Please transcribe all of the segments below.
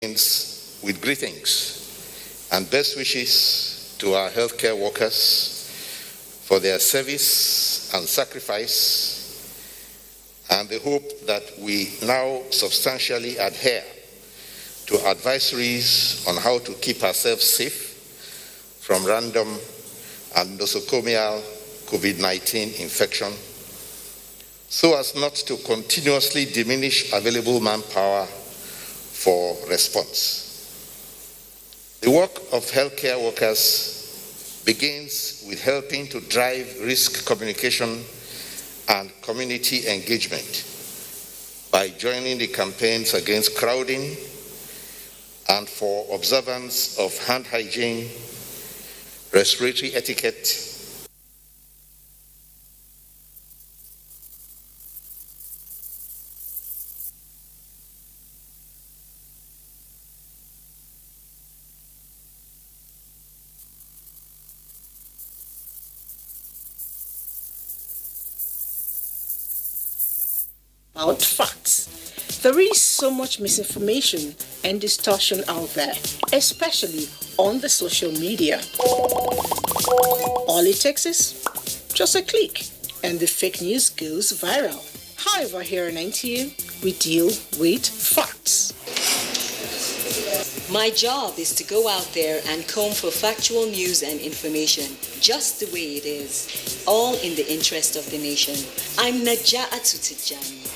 with greetings and best wishes to our healthcare workers for their service and sacrifice, and the hope that we now substantially adhere to advisories on how to keep ourselves safe from random and nosocomial COVID-19 infection, so as not to continuously diminish available manpower for response. The work of healthcare workers begins with helping to drive risk communication and community engagement by joining the campaigns against crowding and for observance of hand hygiene, respiratory etiquette, about facts. There is so much misinformation and distortion out there, especially on the social media. All it takes is just a click and the fake news goes viral. However, here in NTA, we deal with facts. My job is to go out there and comb for factual news and information, just the way it is, all in the interest of the nation. I'm Najaa Tutijani.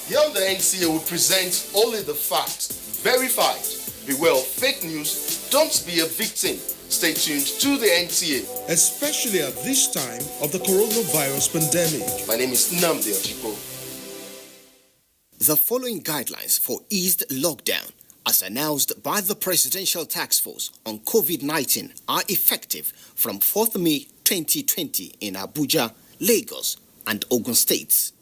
Here on the NTA, we present only the facts, verified. Beware of fake news, don't be a victim. Stay tuned to the NTA. Especially at this time of the coronavirus pandemic. My name is Nnamdi Ojipo. The following guidelines for eased lockdown, as announced by the Presidential Task Force on COVID-19, are effective from 4th May 2020 in Abuja, Lagos, and Ogun states.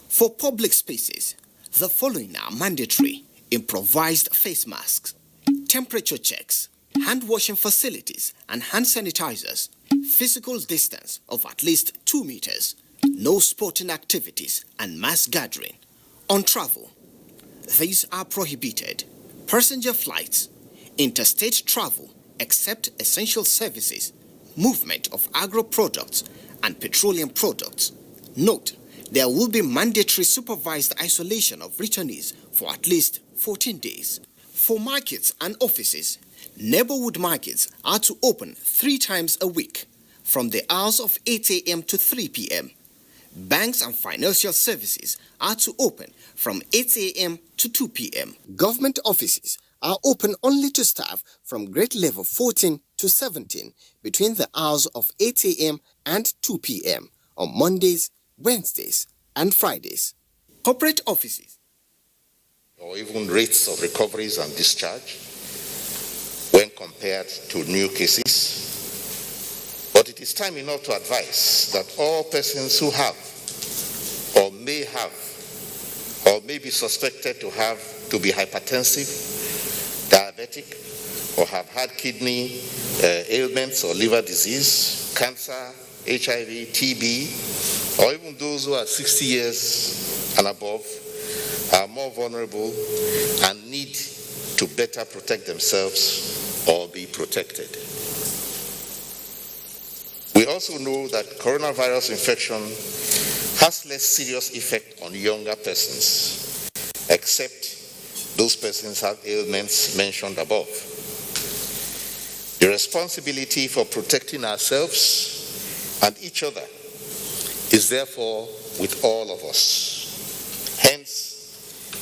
For public spaces, the following are mandatory: improvised face masks, temperature checks, hand washing facilities and hand sanitizers, physical distance of at least 2 meters, no sporting activities and mass gathering. On travel, these are prohibited: passenger flights, interstate travel except essential services, movement of agro products and petroleum products. Note, there will be mandatory supervised isolation of returnees for at least 14 days. For markets and offices, neighborhood markets are to open 3 times a week from the hours of 8 a.m. to 3 p.m. Banks and financial services are to open from 8 a.m. to 2 p.m. Government offices are open only to staff from grade level 14 to 17 between the hours of 8 a.m. and 2 p.m. on Mondays, Wednesdays, and Fridays. Corporate offices or even rates of recoveries and discharge when compared to new cases. But it is time enough to advise that all persons who have or may be suspected to be hypertensive, diabetic, or have had kidney ailments or liver disease, cancer, HIV, TB, or even those who are 60 years and above are more vulnerable and need to better protect themselves or be protected. We also know that coronavirus infection has less serious effect on younger persons, except those persons have ailments mentioned above. The responsibility for protecting ourselves and each other is therefore with all of us. Hence,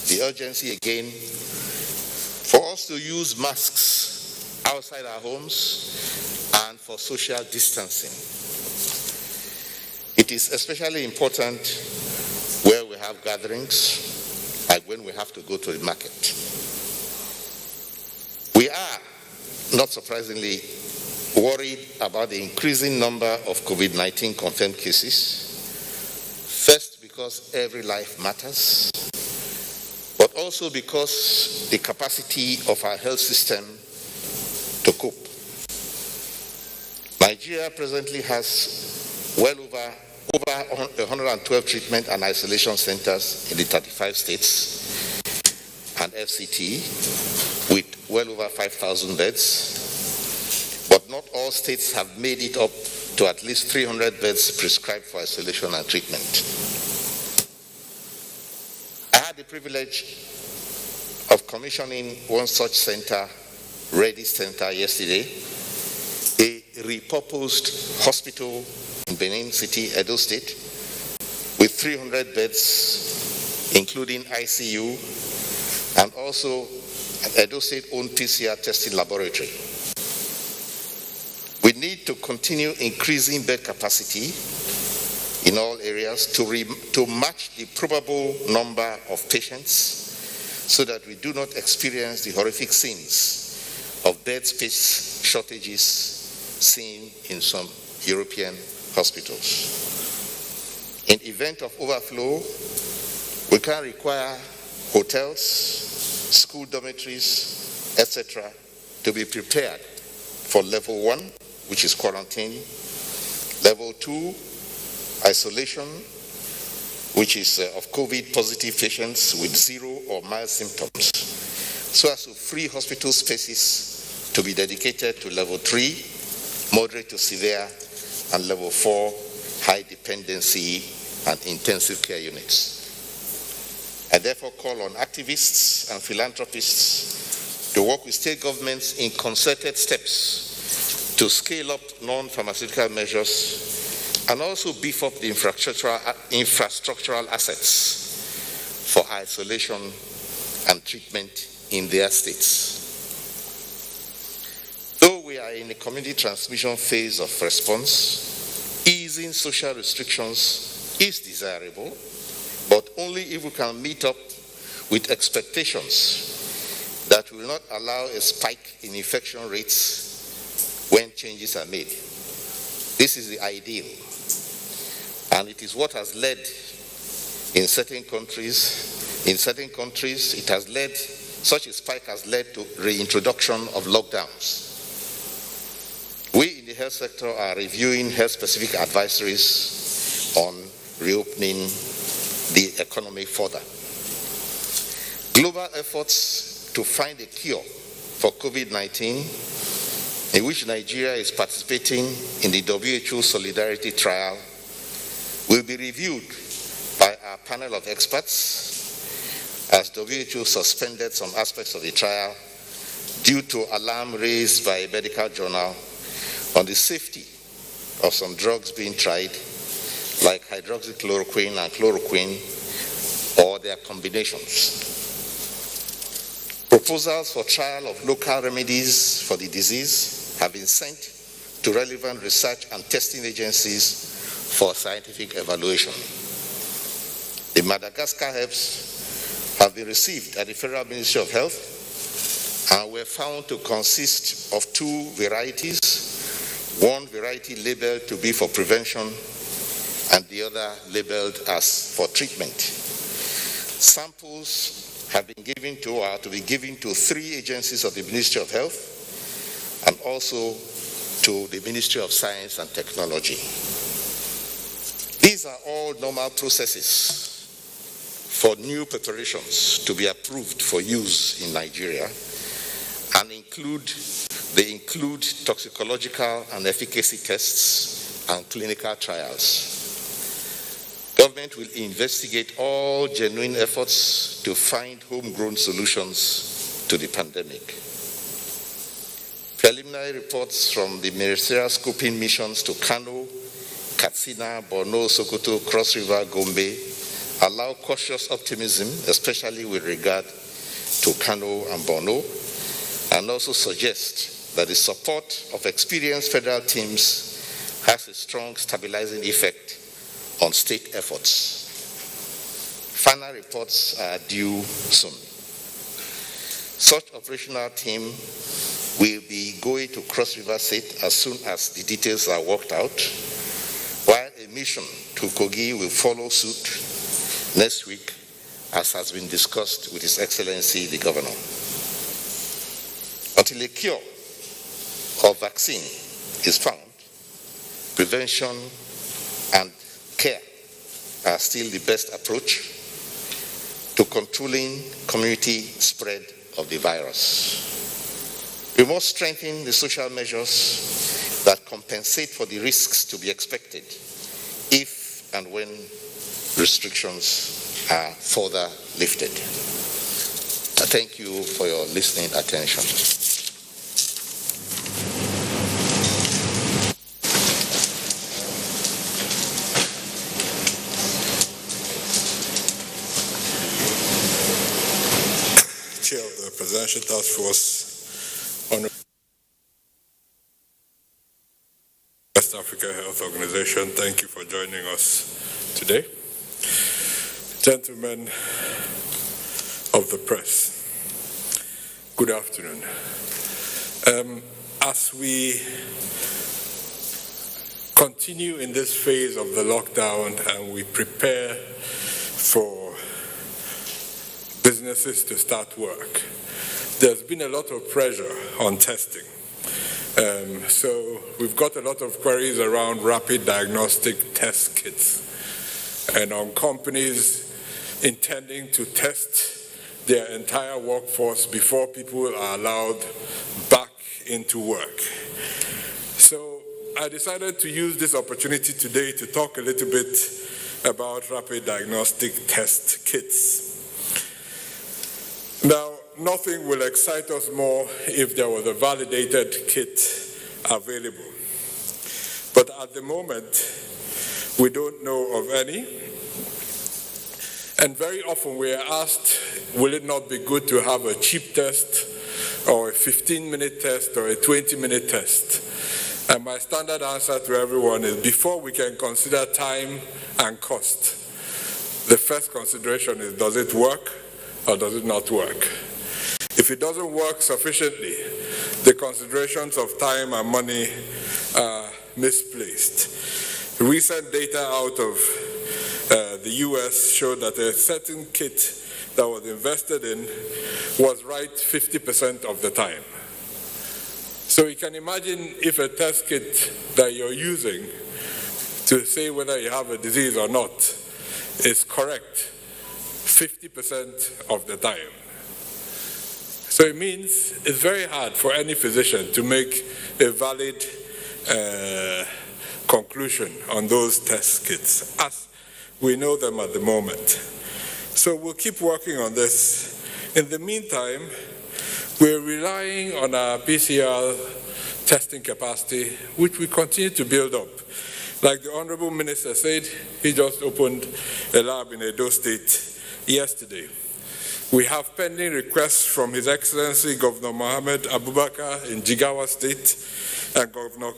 the urgency again for us to use masks outside our homes and for social distancing. It is especially important where we have gatherings, like when we have to go to the market. We are, not surprisingly, worried about the increasing number of COVID-19 confirmed cases. First, because every life matters, but also because the capacity of our health system to cope. Nigeria presently has well over 112 treatment and isolation centers in the 35 states, and FCT with well over 5,000 beds, but not all states have made it up to at least 300 beds prescribed for isolation and treatment. I had the privilege of commissioning one such center, Ready Center, yesterday, a repurposed hospital in Benin City, Edo State, with 300 beds, including ICU, and also an Edo State-owned PCR testing laboratory. We need to continue increasing bed capacity in all areas to match the probable number of patients, so that we do not experience the horrific scenes of bed space shortages seen in some European hospitals. In event of overflow, we can require hotels, school dormitories, etc., to be prepared for level 1, which is quarantine, level 2, isolation, which is of COVID positive patients with 0 or mild symptoms, so as to free hospital spaces to be dedicated to level 3, moderate to severe, and level 4, high dependency and intensive care units. I therefore call on activists and philanthropists to work with state governments in concerted steps to scale up non-pharmaceutical measures and also beef up the infrastructural assets for isolation and treatment in their states. Though we are in a community transmission phase of response, easing social restrictions is desirable, but only if we can meet up with expectations that will not allow a spike in infection rates when changes are made. This is the ideal. And it is what has led in certain countries, such a spike has led to reintroduction of lockdowns. We in the health sector are reviewing health-specific advisories on reopening the economy further. Global efforts to find a cure for COVID-19, in which Nigeria is participating in the WHO Solidarity Trial, will be reviewed by our panel of experts as WHO suspended some aspects of the trial due to alarm raised by a medical journal on the safety of some drugs being tried, like hydroxychloroquine and chloroquine, or their combinations. Proposals for trial of local remedies for the disease have been sent to relevant research and testing agencies for scientific evaluation. The Madagascar herbs have been received at the Federal Ministry of Health and were found to consist of 2 varieties, one variety labeled to be for prevention and the other labeled as for treatment. Samples have been given to or are to be given to 3 agencies of the Ministry of Health and also to the Ministry of Science and Technology. These are all normal processes for new preparations to be approved for use in Nigeria and they include toxicological and efficacy tests and clinical trials. Government will investigate all genuine efforts to find homegrown solutions to the pandemic. Preliminary reports from the ministerial scoping missions to Kano, Katsina, Borno, Sokoto, Cross River, Gombe allow cautious optimism, especially with regard to Kano and Borno, and also suggest that the support of experienced federal teams has a strong stabilizing effect on state efforts. Final reports are due soon. Such operational team will be going to Cross River State as soon as the details are worked out, while a mission to Kogi will follow suit next week, as has been discussed with His Excellency the Governor. Until a cure or vaccine is found, prevention and care are still the best approach to controlling community spread of the virus. We must strengthen the social measures that compensate for the risks to be expected if and when restrictions are further lifted. I thank you for your listening attention. Chair of the Presidential Task Force, Honorable West Africa Health Organization, thank you for joining us today. Gentlemen of the press, good afternoon. As we continue in this phase of the lockdown and we prepare for businesses to start work, there's been a lot of pressure on testing. So we've got a lot of queries around rapid diagnostic test kits and on companies intending to test their entire workforce before people are allowed back into work. So I decided to use this opportunity today to talk a little bit about rapid diagnostic test kits. Now, nothing will excite us more if there was a validated kit available. But at the moment, we don't know of any. And very often we are asked, will it not be good to have a cheap test or a 15-minute test or a 20-minute test? And my standard answer to everyone is, before we can consider time and cost, the first consideration is, does it work or does it not work? If it doesn't work sufficiently, the considerations of time and money are misplaced. Recent data out of the US showed that a certain kit that was invested in was right 50% of the time. So you can imagine if a test kit that you're using to say whether you have a disease or not is correct 50% of the time. So it means it's very hard for any physician to make a valid conclusion on those test kits as we know them at the moment. So we'll keep working on this. In the meantime, we're relying on our PCR testing capacity, which we continue to build up. Like the Honorable Minister said, he just opened a lab in Edo State yesterday. We have pending requests from His Excellency Governor Mohammed Abubakar in Jigawa State and Governor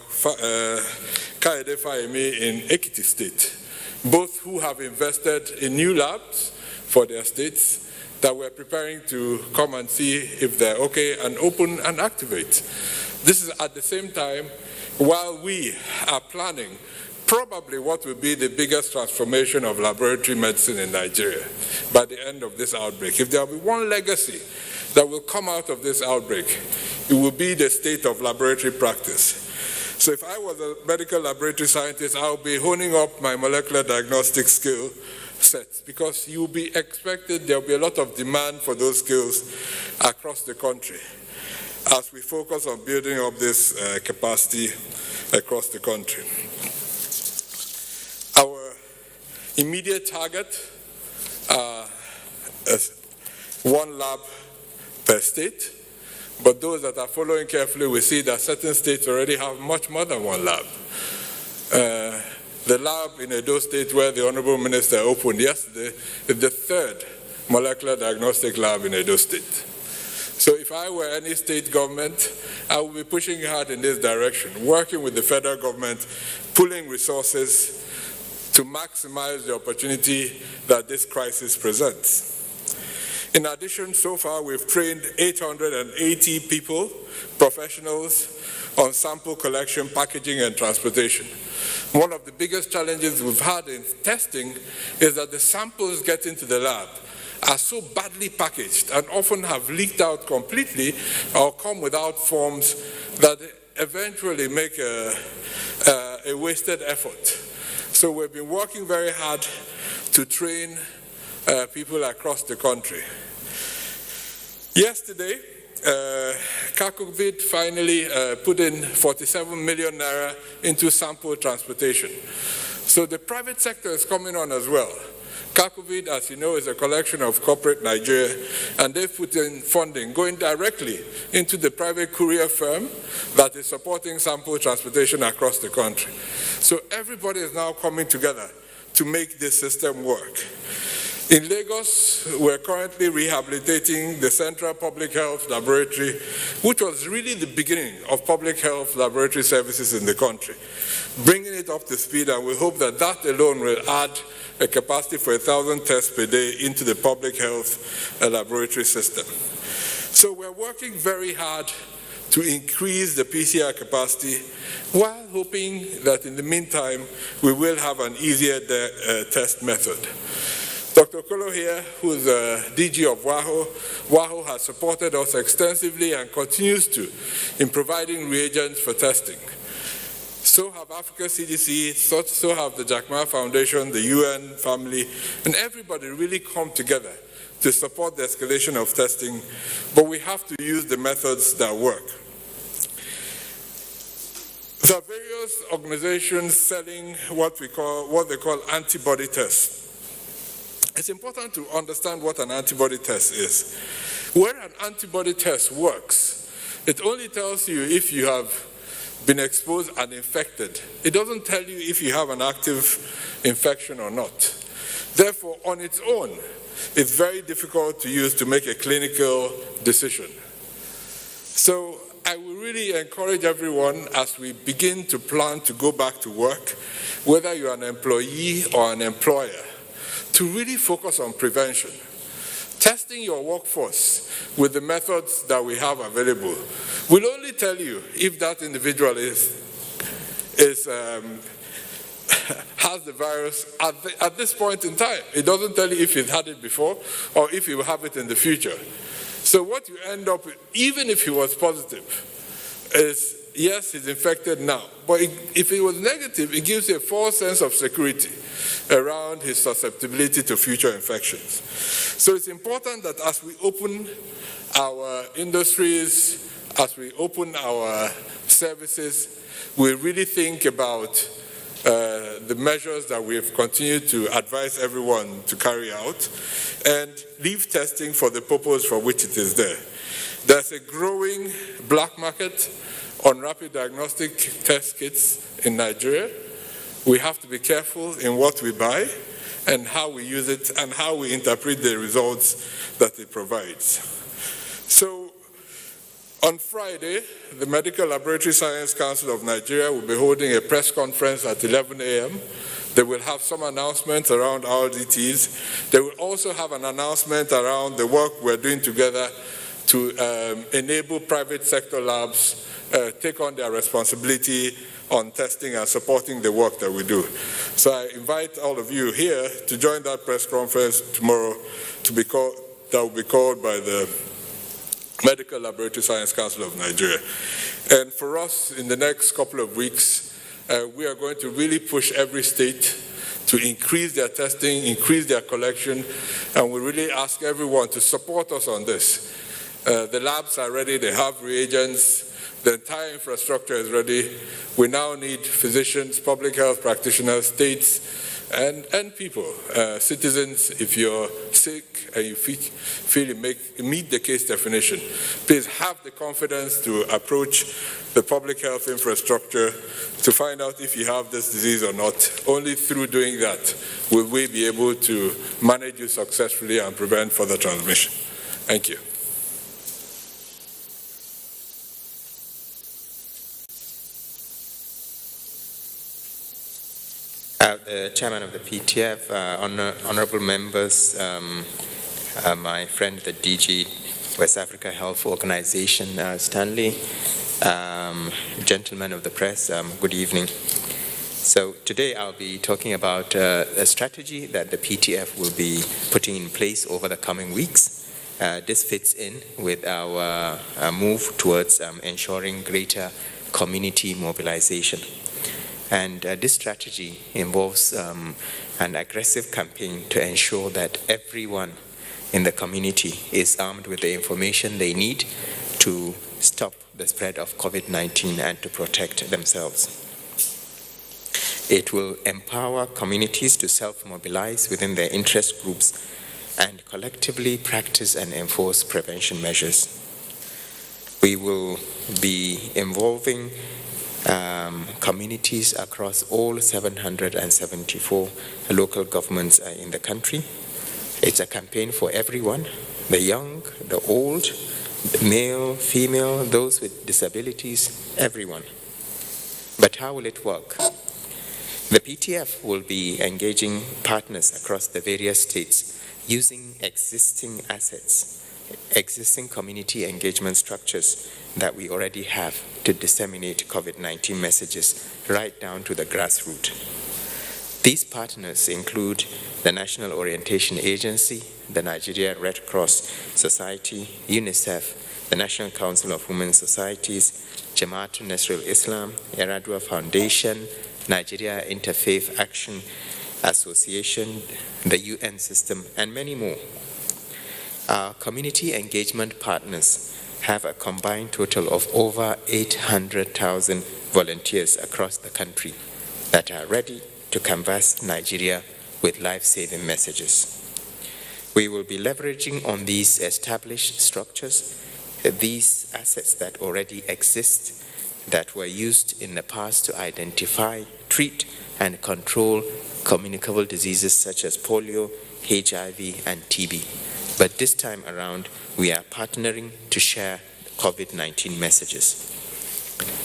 Kaede Fahimi in Ekiti State, both who have invested in new labs for their states that we're preparing to come and see if they're okay and open and activate. This is at the same time while we are planning probably what will be the biggest transformation of laboratory medicine in Nigeria by the end of this outbreak. If there will be one legacy that will come out of this outbreak, it will be the state of laboratory practice. So if I was a medical laboratory scientist, I would be honing up my molecular diagnostic skill sets, because you will be expected, there will be a lot of demand for those skills across the country as we focus on building up this capacity across the country. Our immediate target is one lab per state, but those that are following carefully will see that certain states already have much more than one lab. The lab in Edo State, where the Honorable Minister opened yesterday, is the third molecular diagnostic lab in Edo State. So if I were any state government, I would be pushing hard in this direction, working with the federal government, pulling resources to maximize the opportunity that this crisis presents. In addition, so far we've trained 880 people, professionals, on sample collection, packaging, and transportation. One of the biggest challenges we've had in testing is that the samples get into the lab are so badly packaged and often have leaked out completely or come without forms that eventually make a wasted effort. So we've been working very hard to train people across the country. Yesterday, COVID finally put in 47 million naira into sample transportation. So the private sector is coming on as well. COVID, as you know, is a collection of corporate Nigeria, and they've put in funding going directly into the private courier firm that is supporting sample transportation across the country. So everybody is now coming together to make this system work. In Lagos, we're currently rehabilitating the Central Public Health Laboratory, which was really the beginning of public health laboratory services in the country, bringing it up to speed, and we hope that that alone will add a capacity for 1,000 tests per day into the public health laboratory system. So we're working very hard to increase the PCR capacity while hoping that in the meantime we will have an easier test method. Dr. Kolo here, who's DG of WAHO has supported us extensively and continues to in providing reagents for testing. So have Africa CDC, so have the Jack Ma Foundation, the UN family, and everybody really come together to support the escalation of testing, but we have to use the methods that work. There are various organizations selling what they call antibody tests. It's important to understand what an antibody test is. When an antibody test works, it only tells you if you have been exposed and infected. It doesn't tell you if you have an active infection or not. Therefore, on its own, it's very difficult to use to make a clinical decision. So I will really encourage everyone as we begin to plan to go back to work, whether you're an employee or an employer, to really focus on prevention. Testing your workforce with the methods that we have available will only tell you if that individual has the virus at this point in time. It doesn't tell you if he's had it before or if he will have it in the future. So what you end up with, even if he was positive, is yes, he's infected now, but if he was negative, it gives you a false sense of security around his susceptibility to future infections. So it's important that as we open our industries, as we open our services, we really think about the measures that we have continued to advise everyone to carry out and leave testing for the purpose for which it is there. There's a growing black market on rapid diagnostic test kits in Nigeria. We have to be careful in what we buy and how we use it and how we interpret the results that it provides. So on Friday, the Medical Laboratory Science Council of Nigeria will be holding a press conference at 11 a.m. They will have some announcements around RDTs. They will also have an announcement around the work we're doing together to enable private sector labs take on their responsibility on testing and supporting the work that we do. So I invite all of you here to join that press conference tomorrow that will be called by the Medical Laboratory Science Council of Nigeria. And for us, in the next couple of weeks, we are going to really push every state to increase their testing, increase their collection, and we really ask everyone to support us on this. The labs are ready, they have reagents, the entire infrastructure is ready. We now need physicians, public health practitioners, states, and people, citizens. If you're sick and you feel you meet the case definition, please have the confidence to approach the public health infrastructure to find out if you have this disease or not. Only through doing that will we be able to manage you successfully and prevent further transmission. Thank you. The chairman of the PTF, honorable members, my friend, the DG, West Africa Health Organization, Stanley, gentlemen of the press, good evening. So today I'll be talking about a strategy that the PTF will be putting in place over the coming weeks. This fits in with our move towards ensuring greater community mobilization. And this strategy involves an aggressive campaign to ensure that everyone in the community is armed with the information they need to stop the spread of COVID-19 and to protect themselves. It will empower communities to self-mobilize within their interest groups and collectively practice and enforce prevention measures. We will be involving communities across all 774 local governments in the country. It's a campaign for everyone, the young, the old, the male, female, those with disabilities, everyone. But how will it work? The PTF will be engaging partners across the various states using existing assets, existing community engagement structures that we already have to disseminate COVID-19 messages right down to the grassroots. These partners include the National Orientation Agency, the Nigerian Red Cross Society, UNICEF, the National Council of Women Societies, Jamaatul Nasrul Islam, Yaradua Foundation, Nigeria Interfaith Action Association, the UN system, and many more. Our community engagement partners have a combined total of over 800,000 volunteers across the country that are ready to canvass Nigeria with life-saving messages. We will be leveraging on these established structures, these assets that already exist, that were used in the past to identify, treat, and control communicable diseases such as polio, HIV, and TB. But this time around, we are partnering to share COVID-19 messages.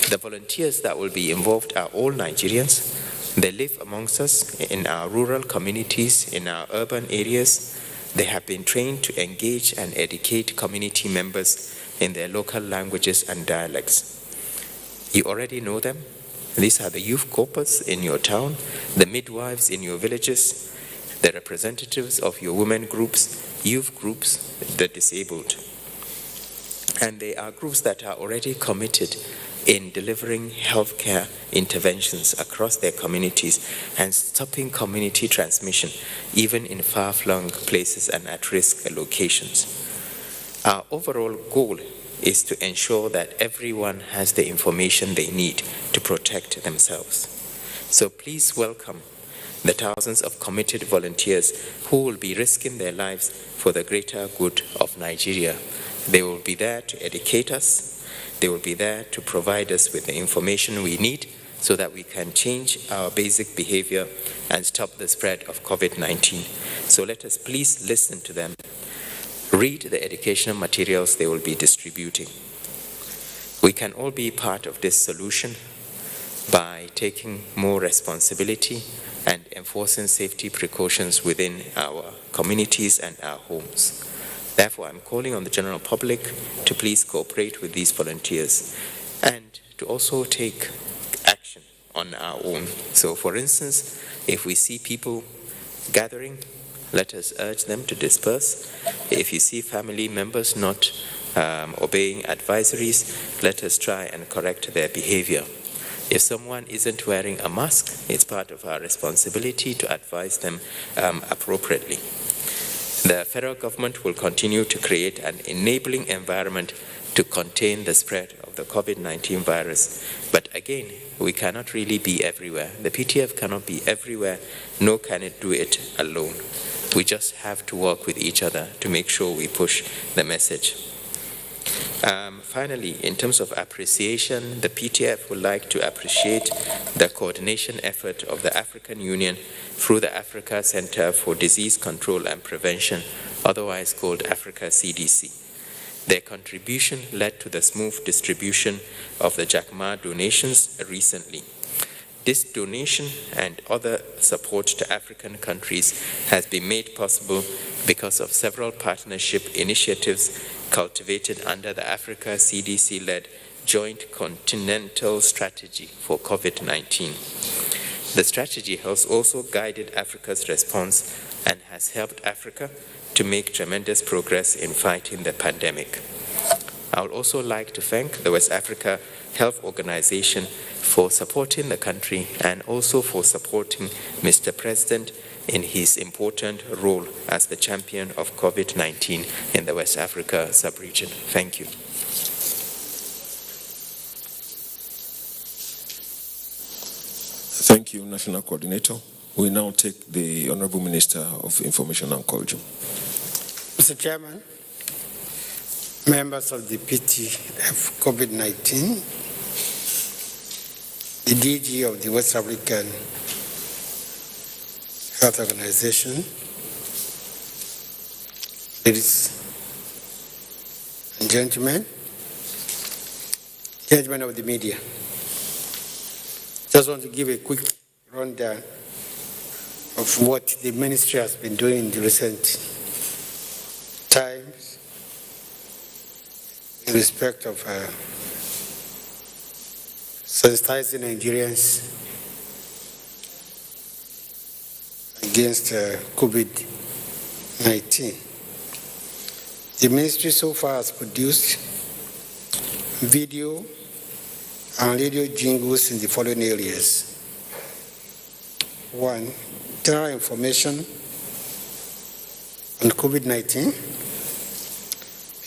The volunteers that will be involved are all Nigerians. They live amongst us in our rural communities, in our urban areas. They have been trained to engage and educate community members in their local languages and dialects. You already know them. These are the youth corpers in your town, the midwives in your villages, the representatives of your women groups, youth groups, the disabled. And they are groups that are already committed in delivering healthcare interventions across their communities and stopping community transmission, even in far-flung places and at-risk locations. Our overall goal is to ensure that everyone has the information they need to protect themselves. So please welcome the thousands of committed volunteers who will be risking their lives for the greater good of Nigeria. They will be there to educate us. They will be there to provide us with the information we need so that we can change our basic behavior and stop the spread of COVID-19. So let us please listen to them. Read the educational materials they will be distributing. We can all be part of this solution by taking more responsibility and enforcing safety precautions within our communities and our homes. Therefore, I'm calling on the general public to please cooperate with these volunteers and to also take action on our own. So, for instance, if we see people gathering, let us urge them to disperse. If you see family members not obeying advisories, let us try and correct their behavior. If someone isn't wearing a mask, it's part of our responsibility to advise them appropriately. The federal government will continue to create an enabling environment to contain the spread of the COVID-19 virus. But again, we cannot really be everywhere. The PTF cannot be everywhere, nor can it do it alone. We just have to work with each other to make sure we push the message. Finally, in terms of appreciation, the PTF would like to appreciate the coordination effort of the African Union through the Africa Center for Disease Control and Prevention, otherwise called Africa CDC. Their contribution led to the smooth distribution of the JACMA donations recently. This donation and other support to African countries has been made possible because of several partnership initiatives cultivated under the Africa CDC-led Joint Continental Strategy for COVID-19. The strategy has also guided Africa's response and has helped Africa to make tremendous progress in fighting the pandemic. I would also like to thank the West Africa Health Organization for supporting the country and also for supporting Mr. President in his important role as the champion of COVID-19 in the West Africa sub-region. Thank you. Thank you, National Coordinator. We now take the Honorable Minister of Information and Culture. Mr. Chairman, members of the PTF COVID-19, the DG of the West African Health Organization, ladies and gentlemen of the media, just want to give a quick rundown of what the ministry has been doing in the recent times in respect of sensitizing Nigerians against COVID-19. The ministry so far has produced video and radio jingles in the following areas. 1. General information on COVID-19,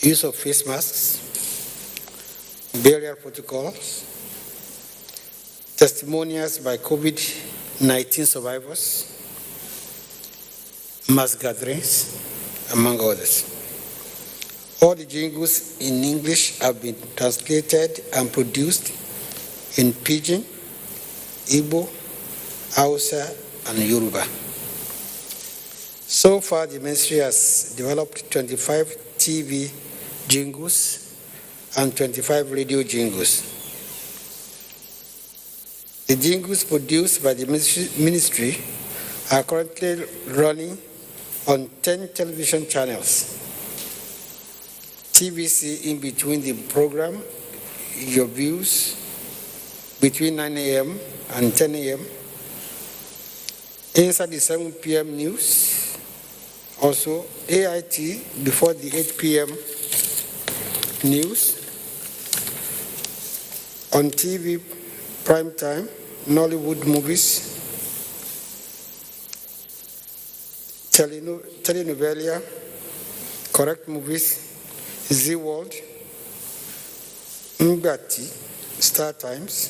use of face masks, burial protocols, testimonials by COVID-19 survivors, mass gatherings, among others. All the jingles in English have been translated and produced in Pidgin, Igbo, Hausa, and Yoruba. So far, the ministry has developed 25 TV jingles and 25 radio jingles. The jingles produced by the ministry are currently running on 10 television channels. TVC in between the program, Your Views, between 9 a.m. and 10 a.m. Inside the 7 p.m. news, also AIT before the 8 p.m. news. On TV, prime time, Nollywood movies, telenovela, correct movies, Z World, Ngati, Star Times,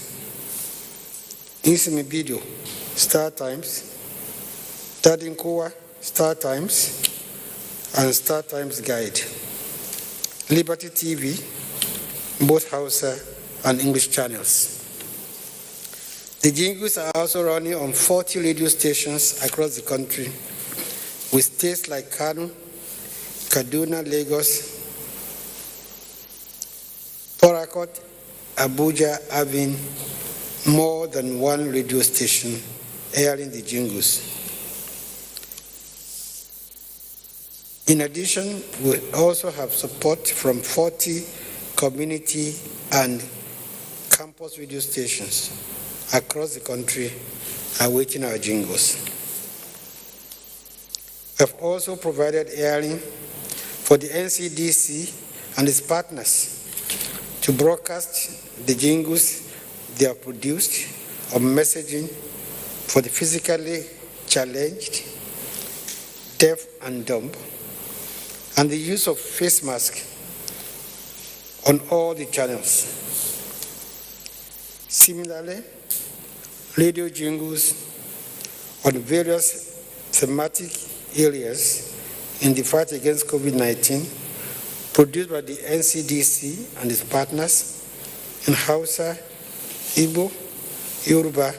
Insimi Video, Star Times, Tadinkowa, Star Times, and Star Times Guide. Liberty TV, both Hausa and English channels. The jingles are also running on 40 radio stations across the country, with states like Kano, Kaduna, Lagos, Port Harcourt, Abuja having more than one radio station airing the jingles. In addition, we also have support from 40 community and campus radio stations across the country awaiting our jingles. We have also provided airing for the NCDC and its partners to broadcast the jingles they have produced on messaging for the physically challenged, deaf and dumb, and the use of face masks on all the channels. Similarly, radio jingles on various thematic areas in the fight against COVID-19 produced by the NCDC and its partners in Hausa, Igbo, Yoruba,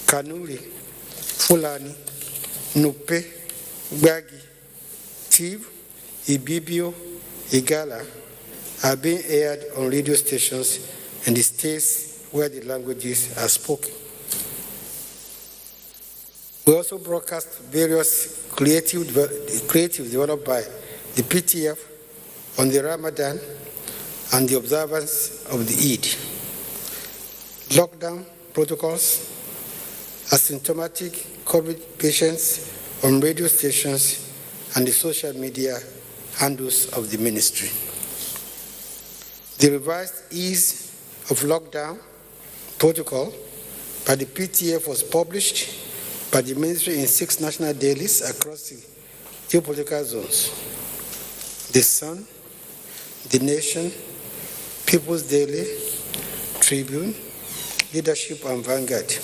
Kanuri, Fulani, Nupe, Gbagi, Tiv, Ibibio, Igala are being aired on radio stations in the states where the languages are spoken. We also broadcast various creative developed by the PTF on the Ramadan and the observance of the Eid. Lockdown protocols, asymptomatic COVID patients on radio stations, and the social media handles of the ministry. The revised ease of lockdown protocol by the PTF was published by the ministry in 6 national dailies across the geopolitical zones: The Sun, The Nation, People's Daily, Tribune, Leadership, and Vanguard.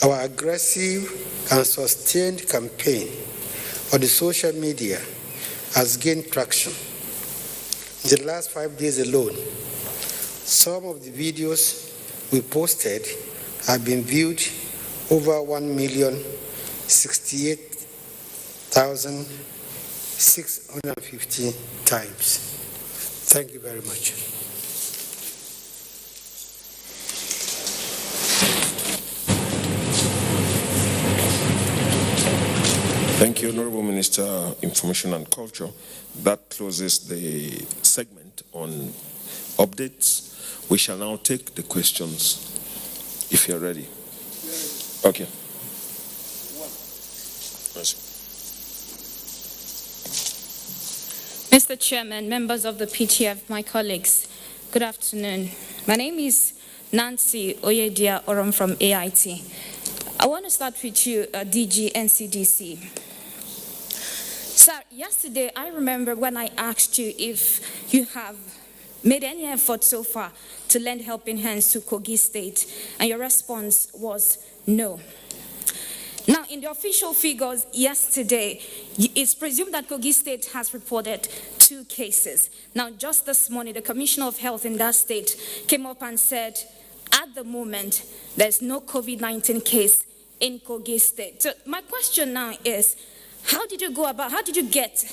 Our aggressive and sustained campaign on the social media has gained traction. In the last 5 days alone, some of the videos we posted have been viewed over 1,068,650 times. Thank you very much. Thank you, Honorable Minister of Information and Culture. That closes the segment on updates. We shall now take the questions, if you're ready. Okay. Mr. Chairman, members of the PTF, my colleagues, good afternoon. My name is Nancy Oyedia Orom from AIT. I want to start with you, DG NCDC. Sir, yesterday I remember when I asked you if you have made any effort so far to lend helping hands to Kogi State, and your response was no. Now, in the official figures yesterday, it's presumed that Kogi State has reported 2 cases. Now, just this morning, the Commissioner of Health in that state came up and said, at the moment, there's no COVID-19 case in Kogi State. So my question now is, how did you get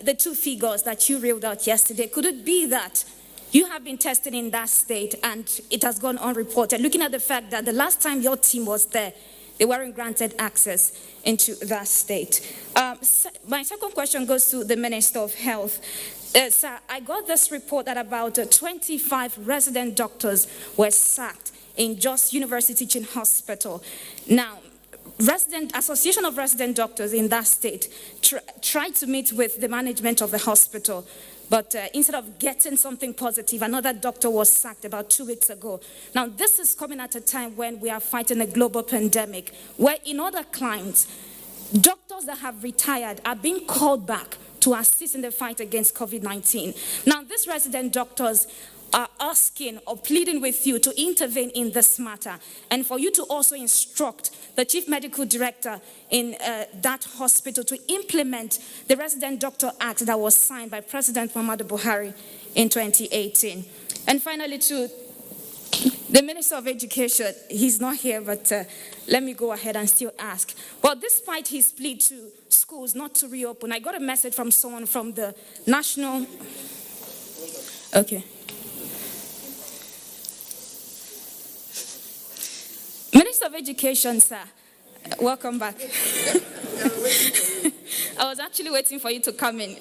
the 2 figures that you reeled out yesterday? Could it be that you have been tested in that state and it has gone unreported, looking at the fact that the last time your team was there, they weren't granted access into that state? My second question goes to the Minister of Health. Sir, I got this report that about 25 resident doctors were sacked in Jos University Teaching Hospital. Now, Association of Resident Doctors in that state tried to meet with the management of the hospital, but instead of getting something positive, another doctor was sacked about 2 weeks ago. Now, this is coming at a time when we are fighting a global pandemic, where in other climes, doctors that have retired are being called back to assist in the fight against COVID-19. Now, these resident doctors are asking or pleading with you to intervene in this matter, and for you to also instruct the Chief Medical Director in that hospital to implement the Resident Doctor Act that was signed by President Muhammadu Buhari in 2018. And finally, to the Minister of Education, he's not here, but let me go ahead and still ask. Well, despite his plea to schools not to reopen, I got a message from someone from the National... Okay. Minister of Education, sir, welcome back. I was actually waiting for you to come in.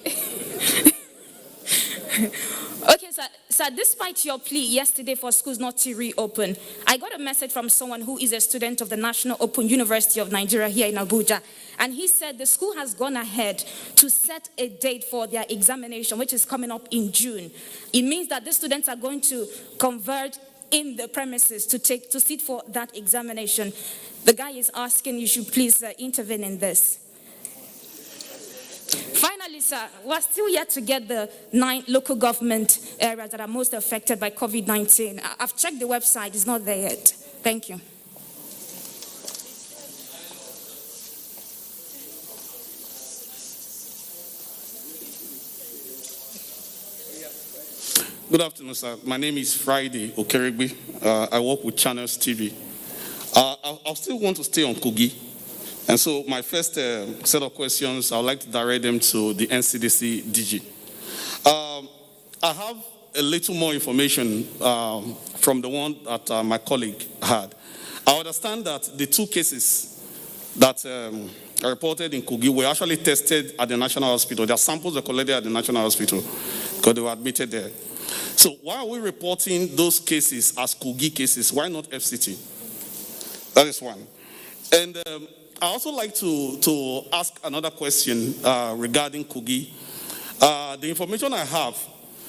Okay, sir, despite your plea yesterday for schools not to reopen, I got a message from someone who is a student of the National Open University of Nigeria here in Abuja, and he said the school has gone ahead to set a date for their examination, which is coming up in June. It means that the students are going to converge in the premises to sit for that examination. The guy is asking you should please intervene in this. Finally, sir, we're still yet to get the 9 local government areas that are most affected by COVID-19. I've checked the website, it's not there yet. Thank you. Good afternoon, sir. My name is Friday Okerigbe. I work with Channels TV. I still want to stay on Kogi. And so my first set of questions, I would like to direct them to the NCDC DG. I have a little more information from the one that my colleague had. I understand that the 2 cases that are reported in Kogi were actually tested at the National Hospital. Their samples were collected at the National Hospital because they were admitted there. So why are we reporting those cases as Kogi cases? Why not FCT? That is one. And I also like to ask another question regarding Kogi. The information I have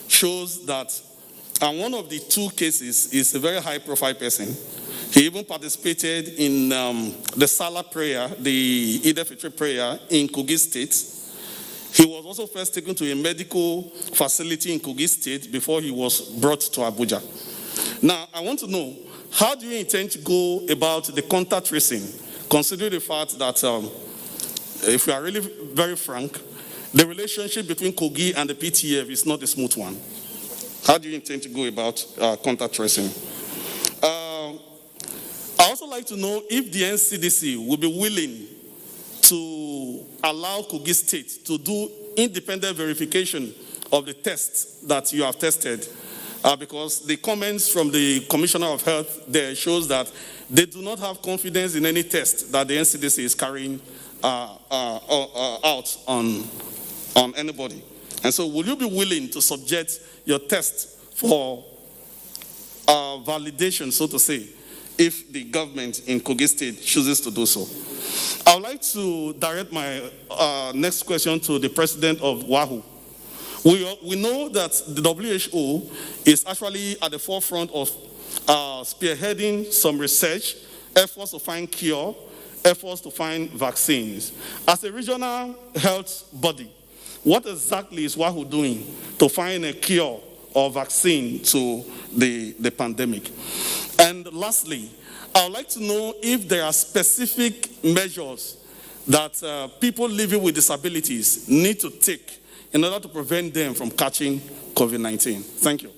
shows that And one of the two cases is a very high-profile person. He even participated in the Salah prayer, the Eid al-Fitr prayer in Kogi State. He was also first taken to a medical facility in Kogi State before he was brought to Abuja. Now, I want to know, how do you intend to go about the contact tracing, considering the fact that, if we are really very frank, the relationship between Kogi and the PTF is not a smooth one? How do you intend to go about contact tracing? I also like to know if the NCDC will be willing to allow Kogi State to do independent verification of the tests that you have tested, because the comments from the Commissioner of Health there shows that they do not have confidence in any test that the NCDC is carrying out on anybody. And so will you be willing to subject your test for validation, so to say, if the government in Kogi State chooses to do so? I would like to direct my next question to the president of WAHU. We know that the WHO is actually at the forefront of spearheading some research, efforts to find cure, efforts to find vaccines. As a regional health body, what exactly is WAHU doing to find a cure or vaccine to the pandemic? And lastly, I would like to know if there are specific measures that people living with disabilities need to take in order to prevent them from catching COVID-19. Thank you.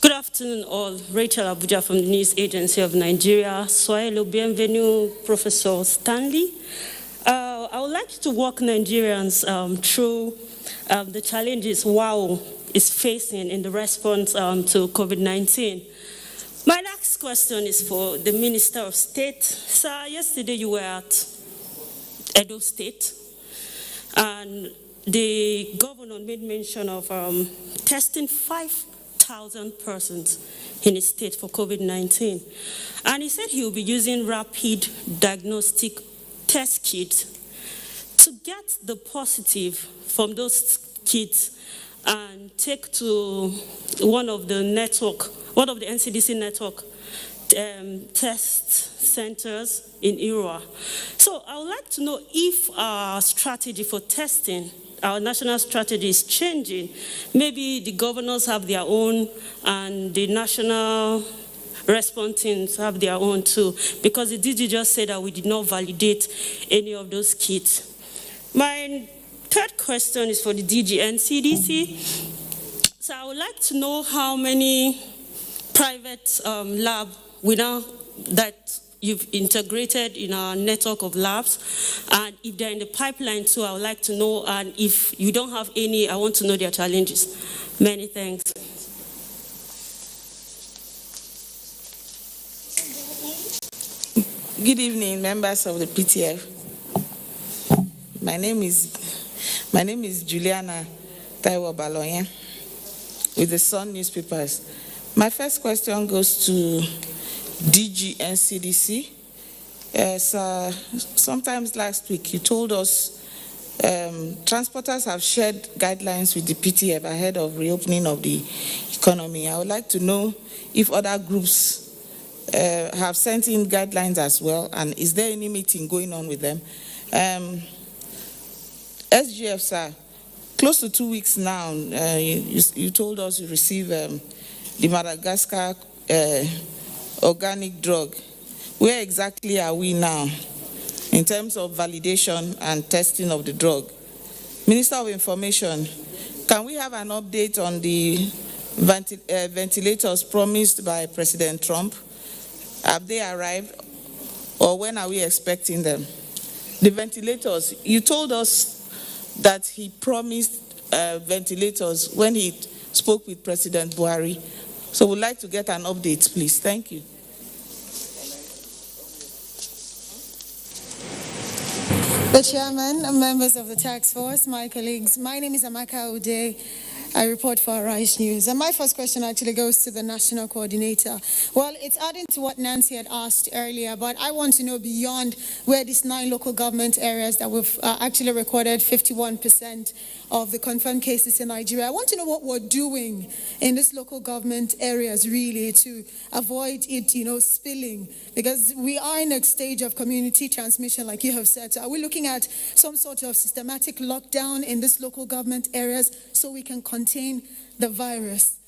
Good afternoon, all. Rachel Abuja from the News Agency of Nigeria. Soyelo, bienvenue, Professor Stanley. I would like to walk Nigerians through the challenges WAHU is facing in the response to COVID-19. My next question is for the Minister of State. Sir, yesterday you were at Edo State, and the governor made mention of testing 5,000 persons in his state for COVID-19. And he said he will be using rapid diagnostic test kits to get the positive from those kits and take to one of the NCDC network test centers in Irua. So I would like to know if our strategy for testing, our national strategy is changing. Maybe the governors have their own and the national response teams have their own too, because the DG just said that we did not validate any of those kits. My third question is for the DG NCDC. So I would like to know how many private labs that you've integrated in our network of labs, and if they're in the pipeline too, I would like to know, and if you don't have any, I want to know their challenges. Many thanks. Good evening, members of the PTF. My name is Juliana Taiwo Baloyen with the Sun newspapers. My first question goes to DG NCDC. Sometimes last week you told us transporters have shared guidelines with the PTF ahead of reopening of the economy. I would like to know if other groups have sent in guidelines as well, and is there any meeting going on with them? SGF, sir, close to 2 weeks now, you told us you received the Madagascar organic drug. Where exactly are we now in terms of validation and testing of the drug? Minister of Information, can we have an update on the ventilators promised by President Trump? Have they arrived, or when are we expecting them? The ventilators, you told us that he promised ventilators when he spoke with President Buhari. So we'd like to get an update, please. Thank you. The chairman, members of the task force, my colleagues, my name is Amaka Ude. I report for Arise News. And my first question actually goes to the National Coordinator. Well, it's adding to what Nancy had asked earlier, but I want to know beyond where these 9 local government areas that we've actually recorded 51% of the confirmed cases in Nigeria. I want to know what we're doing in these local government areas really to avoid it, spilling, because we are in a stage of community transmission, like you have said. So are we looking at some sort of systematic lockdown in these local government areas so we can contain the virus?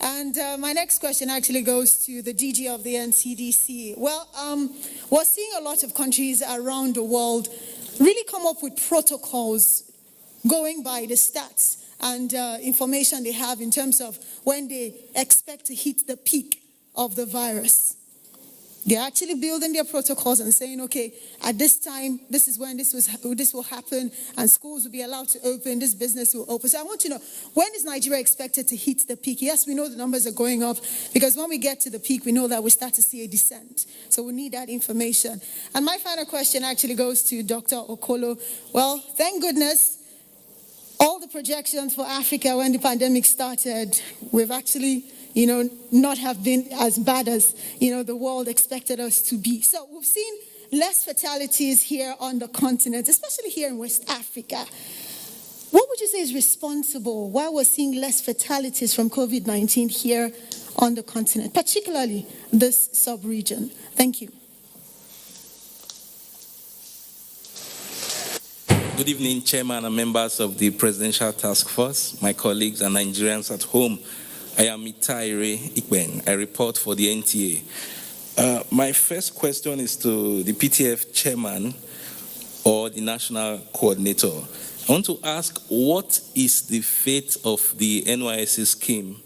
And my next question actually goes to the DG of the NCDC. Well, we're seeing a lot of countries around the world really come up with protocols going by the stats and information they have in terms of when they expect to hit the peak of the virus. They're actually building their protocols and saying, okay, at this time, this is when this will happen, and schools will be allowed to open, this business will open. So I want to know, when is Nigeria expected to hit the peak? Yes, we know the numbers are going up, because when we get to the peak, we know that we start to see a descent. So we need that information. And my final question actually goes to Dr. Okolo. Well, thank goodness, all the projections for Africa when the pandemic started, we've actually not have been as bad as, the world expected us to be. So we've seen less fatalities here on the continent, especially here in West Africa. What would you say is responsible why we're seeing less fatalities from COVID-19 here on the continent, particularly this sub-region? Thank you. Good evening, Chairman and members of the Presidential Task Force, my colleagues and Nigerians at home. I am Itaire Ikben. I report for the NTA. My first question is to the PTF Chairman or the National Coordinator. I want to ask, what is the fate of the NYSC scheme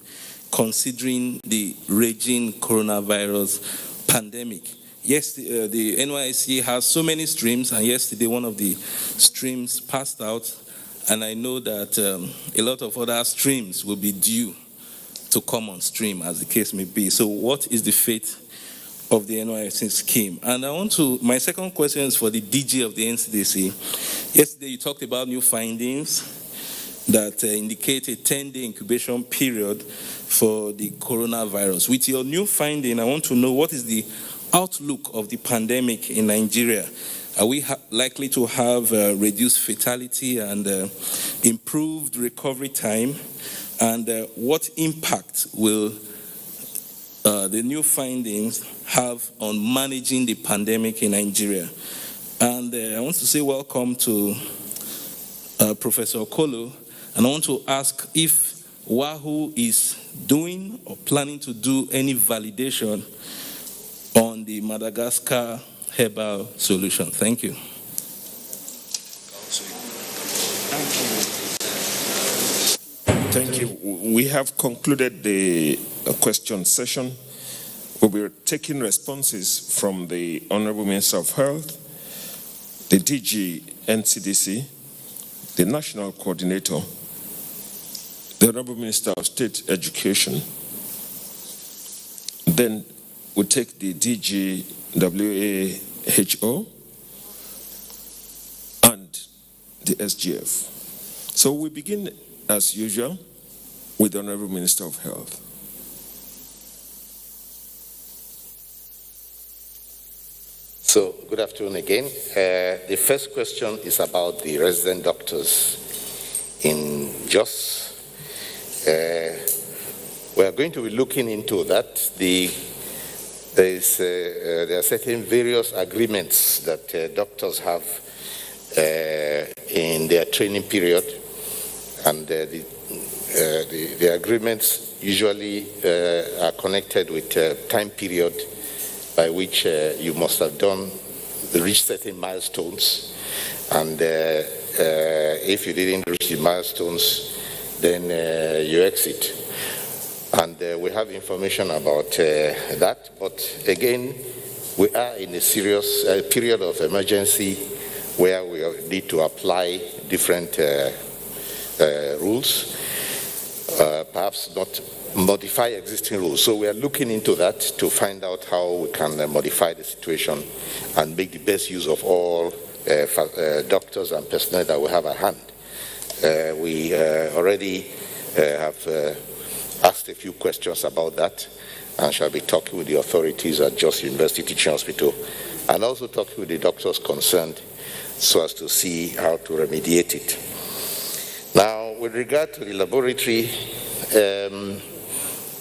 considering the raging coronavirus pandemic? Yes, the NYSC has so many streams, and yesterday one of the streams passed out, and I know that a lot of other streams will be due to come on stream, as the case may be. So what is the fate of the NYSC scheme? And my second question is for the DG of the NCDC. Yesterday you talked about new findings that indicate a 10-day incubation period for the coronavirus. With your new finding, I want to know, what is the outlook of the pandemic in Nigeria? Are we likely to have reduced fatality and improved recovery time? And what impact will the new findings have on managing the pandemic in Nigeria? And I want to say welcome to Professor Okolo, and I want to ask if WAHU is doing or planning to do any validation on the Madagascar herbal solution. Thank you. Thank you. We have concluded the question session. We'll be taking responses from the Honorable Minister of Health, the DG NCDC, the National Coordinator, the Honorable Minister of State Education. Then we'll take the DG WHO and the SGF. So we begin, as usual, with the Honorable Minister of Health. So, good afternoon again. The first question is about the resident doctors in Jos. We are going to be looking into that. There are certain various agreements that doctors have in their training period, and the agreements usually are connected with a time period by which you must have reached certain milestones, and if you didn't reach the milestones, then you exit. And we have information about that, but again, we are in a serious period of emergency where we need to apply different rules, perhaps not modify existing rules. So we are looking into that to find out how we can modify the situation and make the best use of all doctors and personnel that we have at hand. We already have asked a few questions about that, and shall be talking with the authorities at Jos University Teaching Hospital, and also talking with the doctors concerned so as to see how to remediate it. Now, with regard to the laboratory,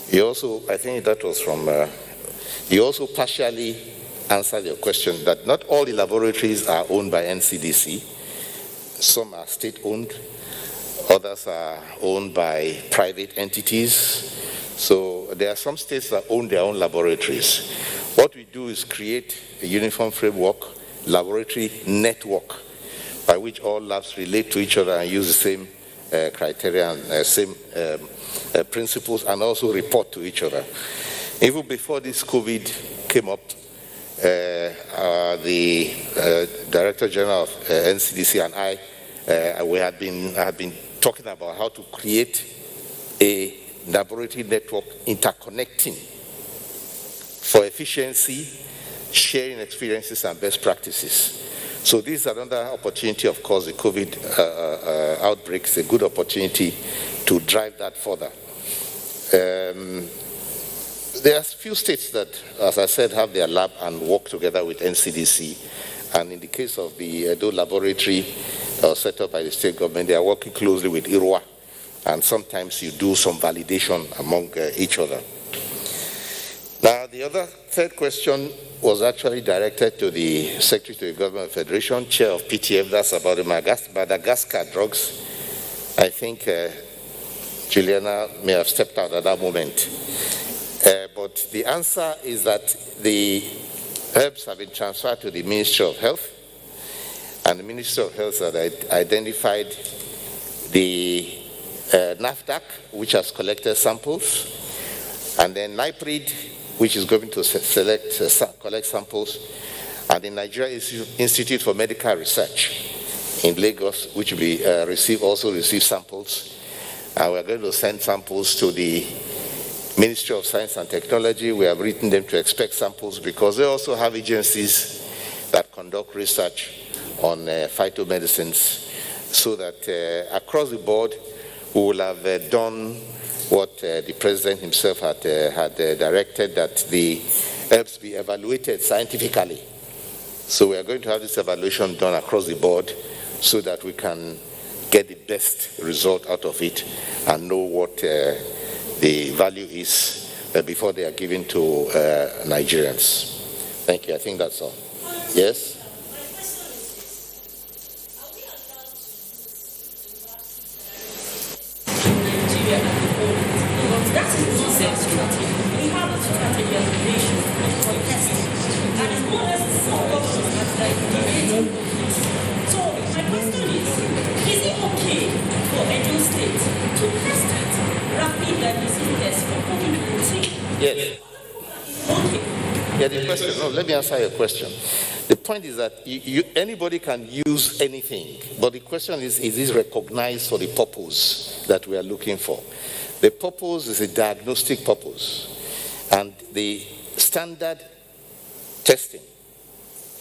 you also, I think that was from, you also partially answered your question that not all the laboratories are owned by NCDC. Some are state-owned, others are owned by private entities. So there are some states that own their own laboratories. What we do is create a uniform framework, laboratory network, by which all labs relate to each other and use the same criteria and same principles, and also report to each other. Even before this COVID came up, the Director General of NCDC and I, we had been talking about how to create a laboratory network interconnecting for efficiency, sharing experiences and best practices. So this is another opportunity, of course. The COVID outbreak is a good opportunity to drive that further. There are a few states that, as I said, have their lab and work together with NCDC. And in the case of the Edo laboratory set up by the state government, they are working closely with IRWA. And sometimes you do some validation among each other. Now, the third question was actually directed to the Secretary to the Government of the Federation, Chair of PTF. That's about the Madagascar drugs. I think Juliana may have stepped out at that moment. But the answer is that the herbs have been transferred to the Ministry of Health, and the Ministry of Health has identified the NAFDAC, which has collected samples, and then NIPRID, which is going to collect samples, and the Nigerian Institute for Medical Research in Lagos, which will also receive samples. And we're going to send samples to the Ministry of Science and Technology. We have written them to expect samples because they also have agencies that conduct research on phytomedicines, so that across the board we will have done what the President himself had directed, that the herbs be evaluated scientifically. So we are going to have this evaluation done across the board so that we can get the best result out of it and know what the value is before they are given to Nigerians. Thank you. I think that's all. Yes? Yes. Yeah, the question, no, let me answer your question. The point is that anybody can use anything, but the question is this recognized for the purpose that we are looking for? The purpose is a diagnostic purpose, and the standard testing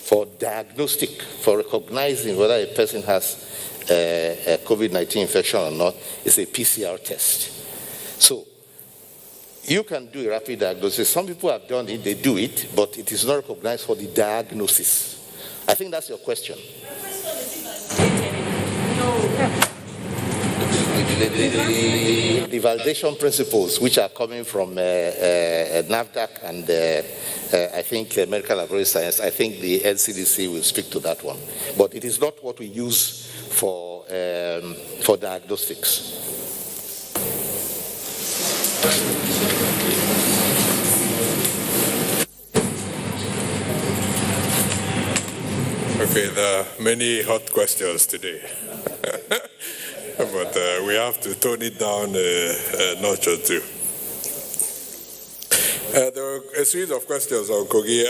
for diagnostic, for recognizing whether a person has a COVID-19 infection or not, is a PCR test. So you can do a rapid diagnosis. Some people have done it, they do it, but it is not recognized for the diagnosis. I think that's your question. The validation principles, which are coming from NAFDAC and I think Medical Laboratory Science, I think the NCDC will speak to that one. But it is not what we use for diagnostics. Okay, there are many hot questions today. But we have to tone it down a notch or two. There were a series of questions on Kogi.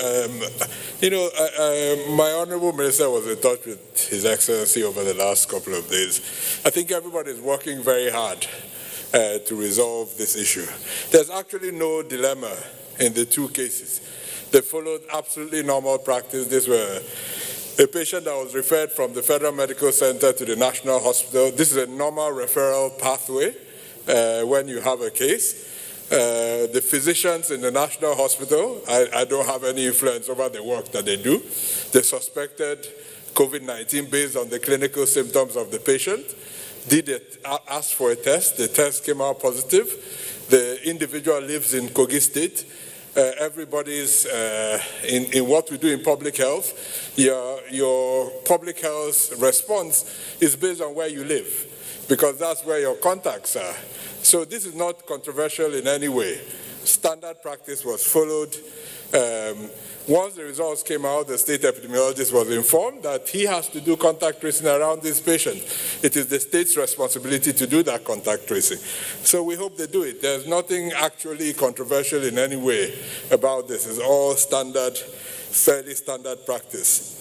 My Honorable Minister was in touch with His Excellency over the last couple of days. I think everybody is working very hard to resolve this issue. There's actually no dilemma in the two cases. They followed absolutely normal practice. These were a patient that was referred from the Federal Medical Center to the National Hospital. This is a normal referral pathway when you have a case. The physicians in the National Hospital, I don't have any influence over the work that they do. They suspected COVID-19 based on the clinical symptoms of the patient. Did it ask for a test? The test came out positive. The individual lives in Kogi State. Everybody's in what we do in public health. Your public health response is based on where you live, because that's where your contacts are. So this is not controversial in any way. Standard practice was followed. Once the results came out, the state epidemiologist was informed that he has to do contact tracing around this patient. It is the state's responsibility to do that contact tracing. So we hope they do it. There's nothing actually controversial in any way about this. It's all standard, fairly standard practice.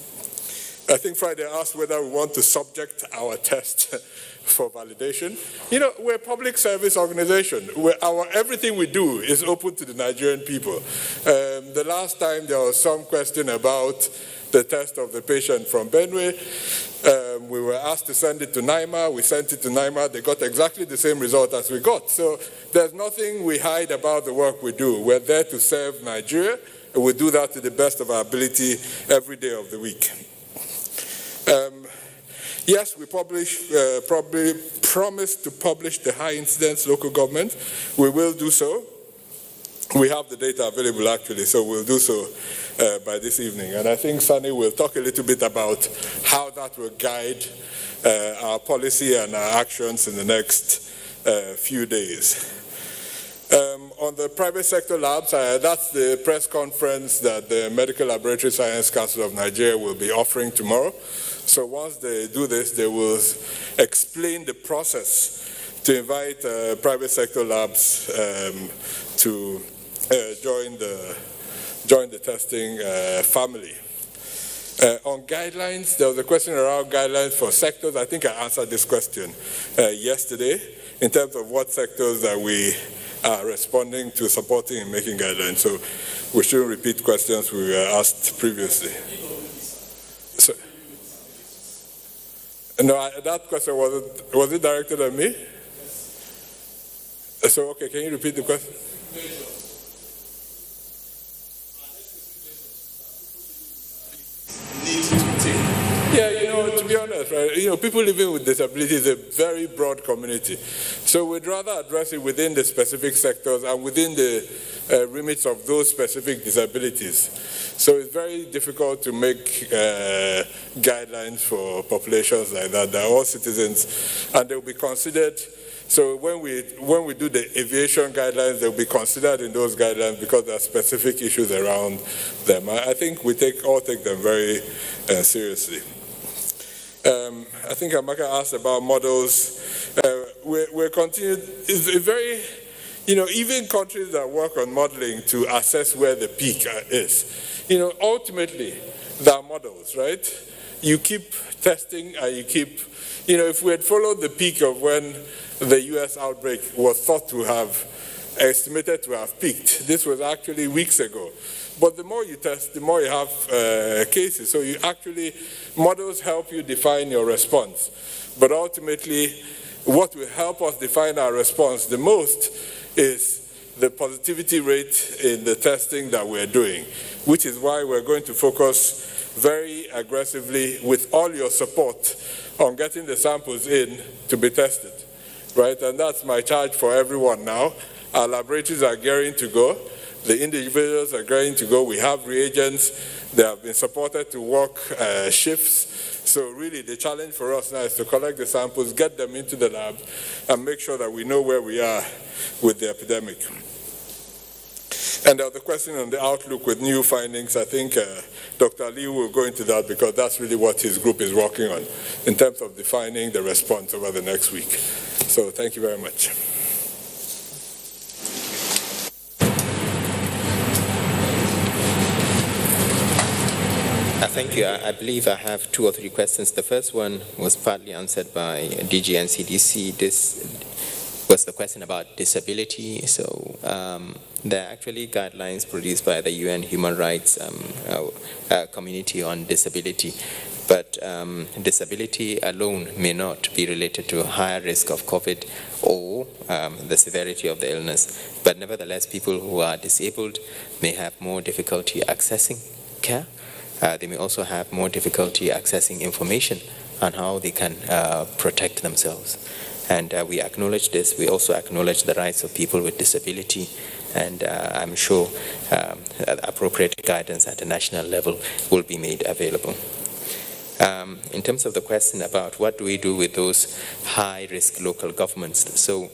I think Friday asked whether we want to subject our test for validation. You know, we're a public service organization. Everything we do is open to the Nigerian people. The last time there was some question about the test of the patient from Benue, we were asked to send it to NIMA. We sent it to NIMA. They got exactly the same result as we got. So there's nothing we hide about the work we do. We're there to serve Nigeria, and we do that to the best of our ability every day of the week. Yes, we probably promised to publish the high incidence local government. We will do so. We have the data available actually, so we'll do so by this evening. And I think Sunny will talk a little bit about how that will guide our policy and our actions in the next few days. On the private sector labs, that's the press conference that the Medical Laboratory Science Council of Nigeria will be offering tomorrow. So once they do this, they will explain the process to invite private sector labs to join the testing family. On guidelines, there was a question around guidelines for sectors. I think I answered this question yesterday in terms of what sectors that we are responding to, supporting and making guidelines. So we shouldn't repeat questions we were asked previously. So, no, that question was it directed at me? So, okay, can you repeat the question? Yeah, you know, to be honest, right, you know, people living with disabilities is a very broad community. So we'd rather address it within the specific sectors and within the remits of those specific disabilities. So it's very difficult to make guidelines for populations like that. They're all citizens, and they'll be considered. So when we do the aviation guidelines, they'll be considered in those guidelines because there are specific issues around them. I think we all take them very seriously. I think Amaka asked about models. We're continuing. It's a very, you know, even countries that work on modeling to assess where the peak is. You know, ultimately, there are models, right? You keep testing and you keep, you know, if we had followed the peak of when the US outbreak was thought to have, estimated to have peaked, this was actually weeks ago. But the more you test, the more you have cases. So you actually, models help you define your response. But ultimately, what will help us define our response the most is the positivity rate in the testing that we're doing, which is why we're going to focus very aggressively with all your support on getting the samples in to be tested, right? And that's my charge for everyone now. Our laboratories are gearing to go. The individuals are going to go. We have reagents. They have been supported to work shifts. So really the challenge for us now is to collect the samples, get them into the lab, and make sure that we know where we are with the epidemic. And the question on the outlook with new findings, I think Dr. Lee will go into that because that's really what his group is working on in terms of defining the response over the next week. So thank you very much. Thank you. I believe I have 2 or 3 questions. The first one was partly answered by DG NCDC. This was the question about disability. So there are actually guidelines produced by the UN Human Rights Community on Disability. But disability alone may not be related to a higher risk of COVID or the severity of the illness. But nevertheless, people who are disabled may have more difficulty accessing care. They may also have more difficulty accessing information on how they can protect themselves. And we acknowledge this. We also acknowledge the rights of people with disability. And I'm sure appropriate guidance at the national level will be made available. In terms of the question about what do we do with those high-risk local governments, so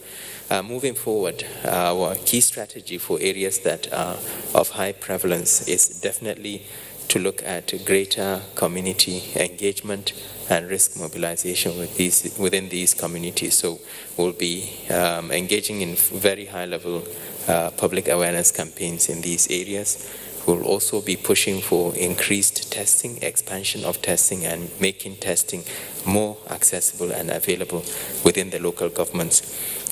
moving forward, our key strategy for areas that are of high prevalence is definitely to look at greater community engagement and risk mobilization within these communities. So we'll be engaging in very high-level public awareness campaigns in these areas. We'll also be pushing for increased testing, expansion of testing, and making testing more accessible and available within the local governments.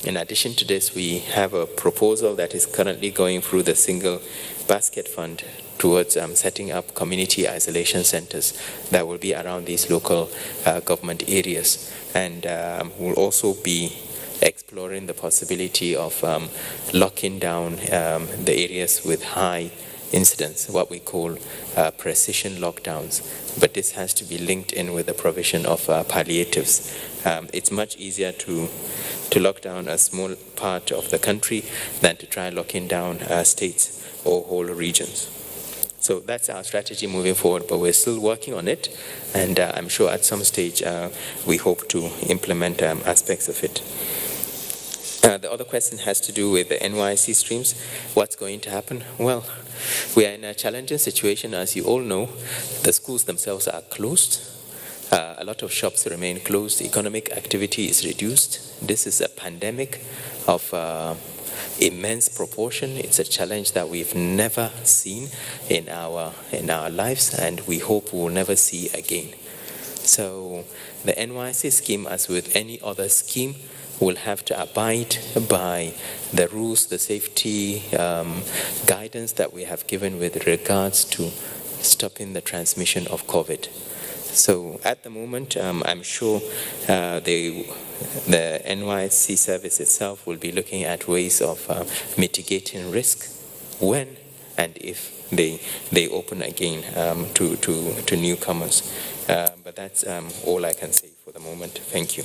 In addition to this, we have a proposal that is currently going through the Single Basket Fund towards setting up community isolation centers that will be around these local government areas. And we'll also be exploring the possibility of locking down the areas with high incidents, what we call precision lockdowns. But this has to be linked in with the provision of palliatives. It's much easier to lock down a small part of the country than to try locking down states or whole regions. So that's our strategy moving forward, but we're still working on it, and I'm sure at some stage we hope to implement aspects of it. The other question has to do with the NYSC streams. What's going to happen? Well, we are in a challenging situation, as you all know. The schools themselves are closed. A lot of shops remain closed. Economic activity is reduced. This is a pandemic of immense proportion. It's a challenge that we've never seen in our lives, and we hope we'll never see again. So the NYSC scheme, as with any other scheme, will have to abide by the rules, the safety guidance that we have given with regards to stopping the transmission of COVID. So at the moment, I'm sure the NYSC service itself will be looking at ways of mitigating risk when and if they open again to newcomers. But that's all I can say for the moment. Thank you.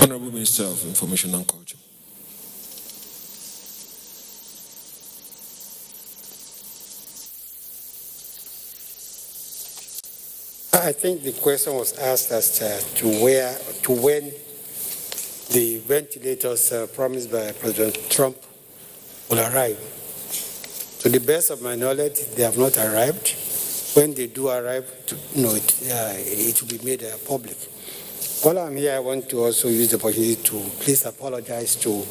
Honorable Minister of Information and Culture. I think the question was asked as to when the ventilators promised by President Trump will arrive. To the best of my knowledge, they have not arrived. When they do arrive, it will be made public. While I'm here, I want to also use the opportunity to please apologize to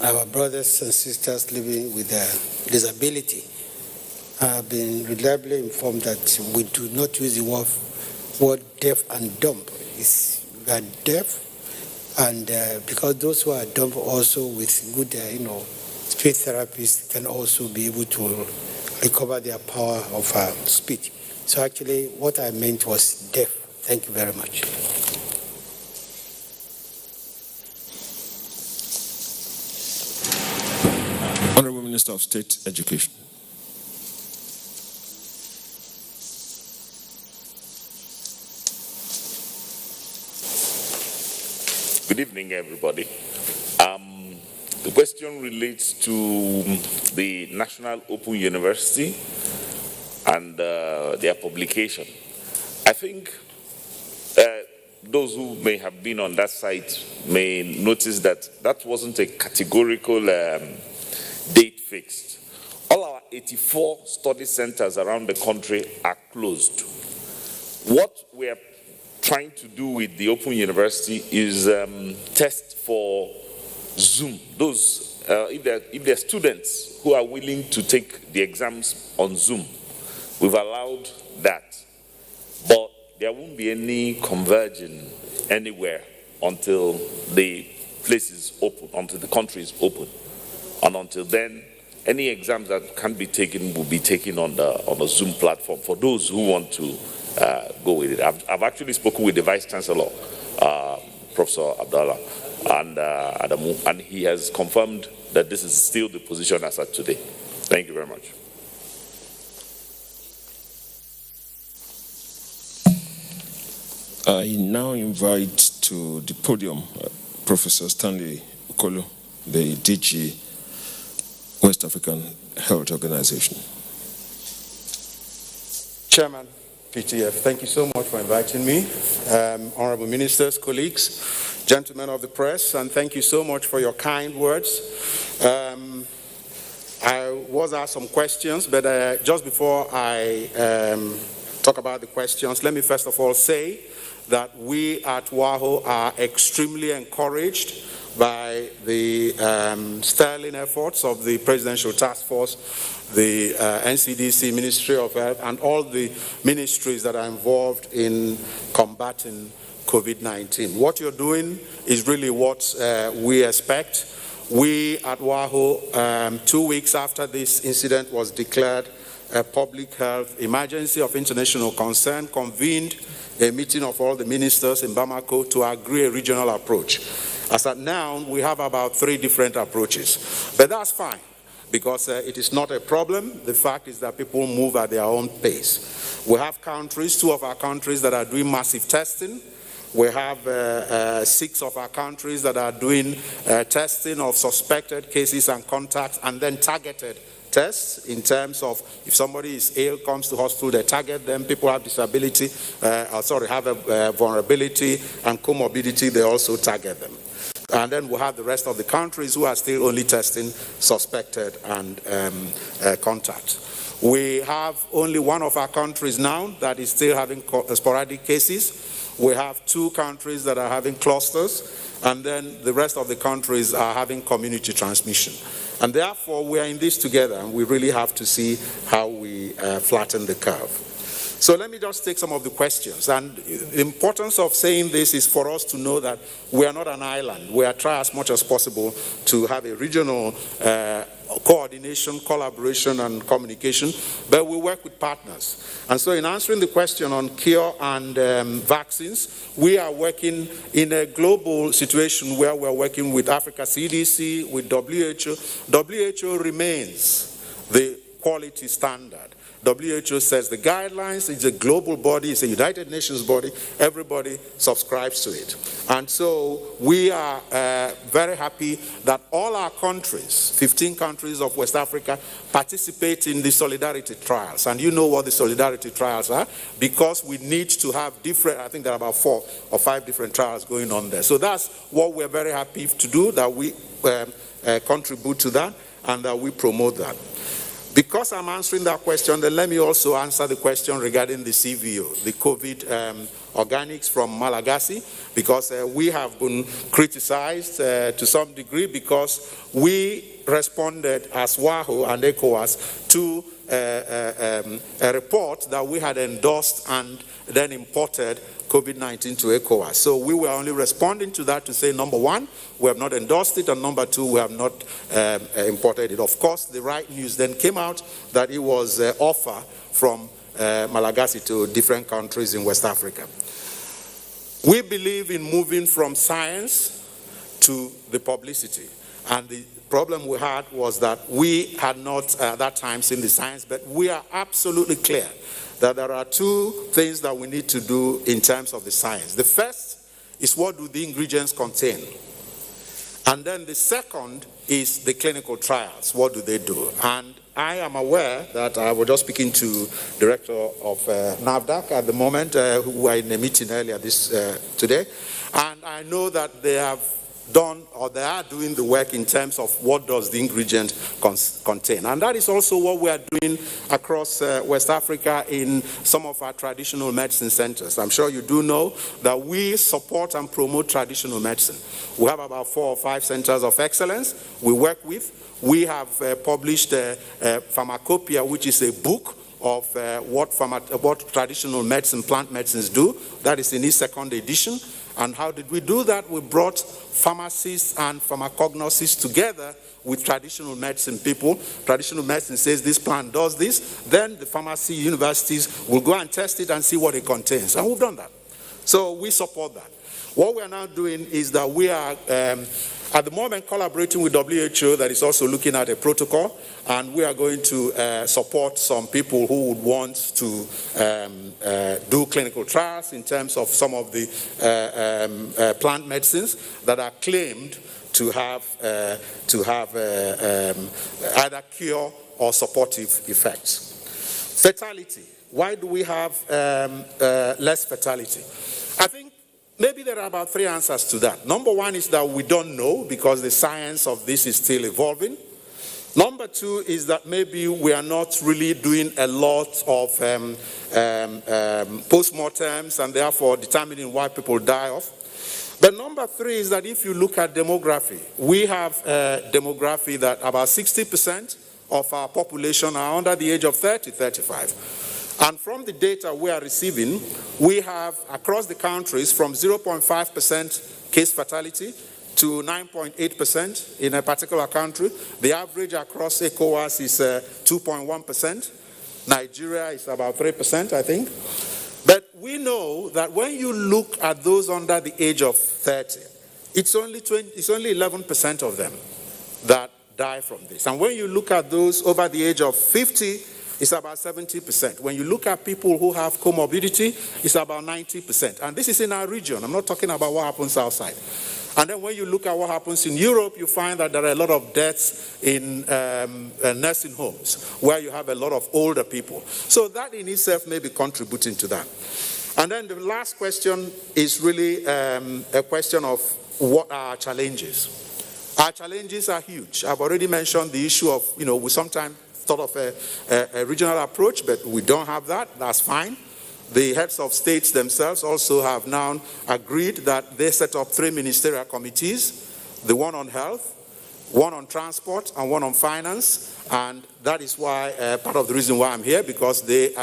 our brothers and sisters living with disability. I have been reliably informed that we do not use the word deaf and dumb. We are deaf, and because those who are dumb also with good, speech therapists can also be able to recover their power of speech. So actually, what I meant was deaf. Thank you very much. Honorable Minister of State Education. Good evening, everybody. The question relates to the National Open University and their publication. I think those who may have been on that site may notice that that wasn't a categorical date fixed. All our 84 study centers around the country are closed. What we are trying to do with the Open University is test for Zoom. Those, if there are students who are willing to take the exams on Zoom, we've allowed that. But there won't be any converging anywhere until the place is open, until the country is open. And until then, any exams that can be taken will be taken on the Zoom platform for those who want to go with it. I've actually spoken with the Vice Chancellor, Professor Abdallah, and Adamu, and he has confirmed that this is still the position as of today. Thank you very much. I now invite to the podium Professor Stanley Okolo, the DG West African Health Organization. Chairman, PTF, thank you so much for inviting me. Honorable ministers, colleagues, gentlemen of the press, and thank you so much for your kind words. I was asked some questions, but just before I talk about the questions, let me first of all say that we at WAHO are extremely encouraged by the sterling efforts of the Presidential Task Force, the NCDC, Ministry of Health, and all the ministries that are involved in combating COVID-19. What you're doing is really what we expect. We at WAHO, 2 weeks after this incident was declared a public health emergency of international concern, convened a meeting of all the ministers in Bamako to agree a regional approach. As at now, we have about 3 different approaches, but that's fine because it is not a problem. The fact is that people move at their own pace. We have countries, 2 of our countries that are doing massive testing. We have 6 of our countries that are doing testing of suspected cases and contacts and then targeted tests in terms of if somebody is ill, comes to hospital, they target them. People have disability, have a vulnerability and comorbidity, they also target them. And then we have the rest of the countries who are still only testing suspected and contact. We have only 1 of our countries now that is still having sporadic cases. We have 2 countries that are having clusters, and then the rest of the countries are having community transmission. And therefore, we are in this together, and we really have to see how we flatten the curve. So let me just take some of the questions. And the importance of saying this is for us to know that we are not an island. We are trying as much as possible to have a regional coordination, collaboration, and communication, but we work with partners. And so in answering the question on cure and vaccines, we are working in a global situation where we're working with Africa CDC, with WHO. WHO remains the quality standard. WHO says the guidelines, it's a global body, it's a United Nations body, everybody subscribes to it. And so we are very happy that all our countries, 15 countries of West Africa, participate in the solidarity trials. And you know what the solidarity trials are, because we need to have different, I think there are about 4 or 5 different trials going on there. So that's what we're very happy to do, that we contribute to that and that we promote that. Because I'm answering that question, then let me also answer the question regarding the CVO, the COVID organics from Malagasy, because we have been criticized to some degree because we responded as WAHO and ECOWAS to a report that we had endorsed and then imported COVID-19 to ECOWAS. So we were only responding to that to say, number 1, we have not endorsed it, and number 2, we have not imported it. Of course, the right news then came out that it was an offer from Malagasy to different countries in West Africa. We believe in moving from science to the publicity. And the problem we had was that we had not at that time seen the science, but we are absolutely clear that there are 2 things that we need to do in terms of the science. The first is, what do the ingredients contain? And then the second is the clinical trials. What do they do? And I am aware that I was just speaking to the director of NAFDAC at the moment, who were in a meeting earlier today, and I know that they have done, or they are doing the work in terms of what does the ingredient contain. And that is also what we are doing across West Africa in some of our traditional medicine centers. I'm sure you do know that we support and promote traditional medicine. We have about 4 or 5 centers of excellence we work with. We have published a pharmacopoeia, which is a book of what traditional medicine, plant medicines do. That is in its second edition. And how did we do that? We brought pharmacists and pharmacognostics together with traditional medicine people. Traditional medicine says this plant does this. Then the pharmacy universities will go and test it and see what it contains. And we've done that. So we support that. What we are now doing is that we are, at the moment, collaborating with WHO that is also looking at a protocol, and we are going to support some people who would want to do clinical trials in terms of some of the plant medicines that are claimed to have either cure or supportive effects. Fertility. Why do we have less fertility? I think maybe there are about 3 answers to that. Number one is that we don't know because the science of this is still evolving. Number 2 is that maybe we are not really doing a lot of postmortems and therefore determining why people die off. But number 3 is that if you look at demography, we have a demography that about 60% of our population are under the age of 30, 35. And from the data we are receiving, we have across the countries from 0.5% case fatality to 9.8% in a particular country. The average across ECOWAS is 2.1%. Nigeria is about 3%, I think. But we know that when you look at those under the age of 30, it's only 11% of them that die from this. And when you look at those over the age of 50, it's about 70%. When you look at people who have comorbidity, it's about 90%. And this is in our region. I'm not talking about what happens outside. And then when you look at what happens in Europe, you find that there are a lot of deaths in nursing homes where you have a lot of older people. So that in itself may be contributing to that. And then the last question is really a question of what are our challenges. Our challenges are huge. I've already mentioned the issue of, we sometimes thought of a regional approach, but we don't have that. That's fine. The heads of states themselves also have now agreed that they set up 3 ministerial committees, the one on health, one on transport, and one on finance. And that is why, part of the reason why I'm here, because they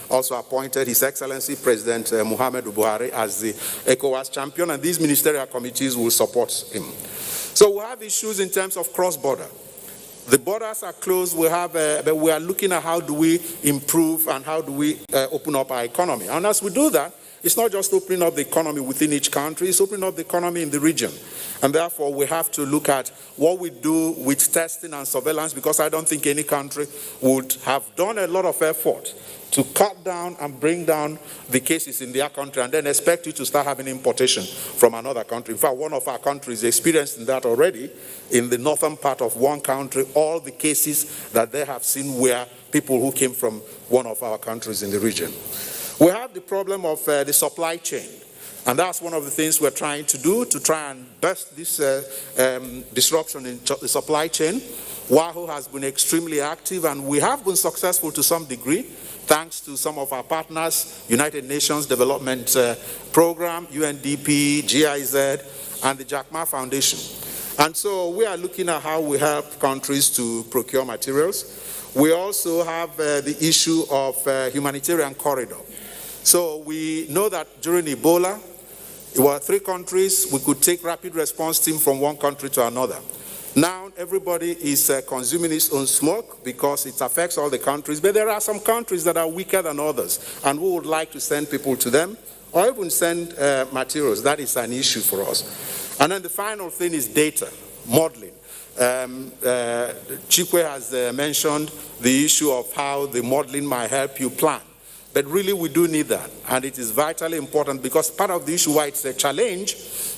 also appointed His Excellency President Muhammadu Buhari as the ECOWAS champion, and these ministerial committees will support him. So we have issues in terms of cross-border. The borders are closed, but we are looking at how do we improve and how do we open up our economy. And as we do that, it's not just opening up the economy within each country, it's opening up the economy in the region. And therefore, we have to look at what we do with testing and surveillance, because I don't think any country would have done a lot of effort to cut down and bring down the cases in their country and then expect you to start having importation from another country. In fact, one of our countries experienced that already. In the northern part of one country, all the cases that they have seen were people who came from one of our countries in the region. We have the problem of the supply chain. And that's one of the things we're trying to do to try and burst this disruption in the supply chain. WAHO has been extremely active, and we have been successful to some degree, thanks to some of our partners, United Nations Development Program, UNDP, GIZ, and the Jack Ma Foundation. And so we are looking at how we help countries to procure materials. We also have the issue of Humanitarian Corridor. So we know that during Ebola, there were 3 countries, we could take rapid response team from one country to another. Now everybody is consuming its own smoke because it affects all the countries, but there are some countries that are weaker than others, and we would like to send people to them or even send materials. That is an issue for us. And then the final thing is data, modeling. Chikwe has mentioned the issue of how the modeling might help you plan. But really, we do need that, and it is vitally important, because part of the issue why it's a challenge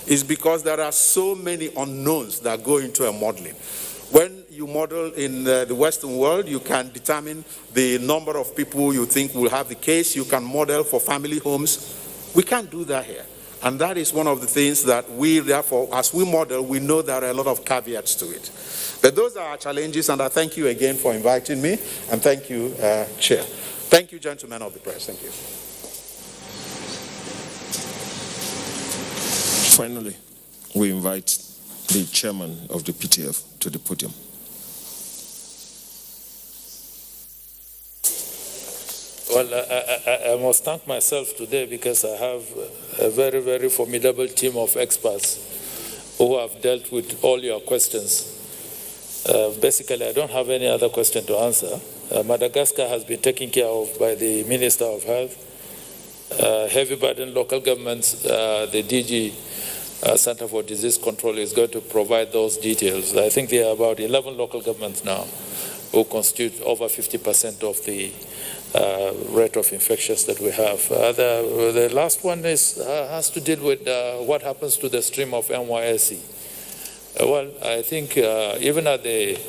is because there are so many unknowns that go into a modeling. When you model in the Western world, you can determine the number of people you think will have the case. You can model for family homes. We can't do that here. And that is one of the things that we, therefore, as we model, we know there are a lot of caveats to it. But those are our challenges, and I thank you again for inviting me, and thank you, Chair. Thank you, gentlemen of the press. Thank you. Finally, we invite the chairman of the PTF to the podium. Well, I must thank myself today because I have a very, very formidable team of experts who have dealt with all your questions. Basically, I don't have any other question to answer. Madagascar has been taken care of by the Minister of Health. Heavy burden local governments, the DG Center for Disease Control is going to provide those details. I think there are about 11 local governments now who constitute over 50% of the rate of infections that we have. The last one has to deal with what happens to the stream of NYSC. Well, I think even at the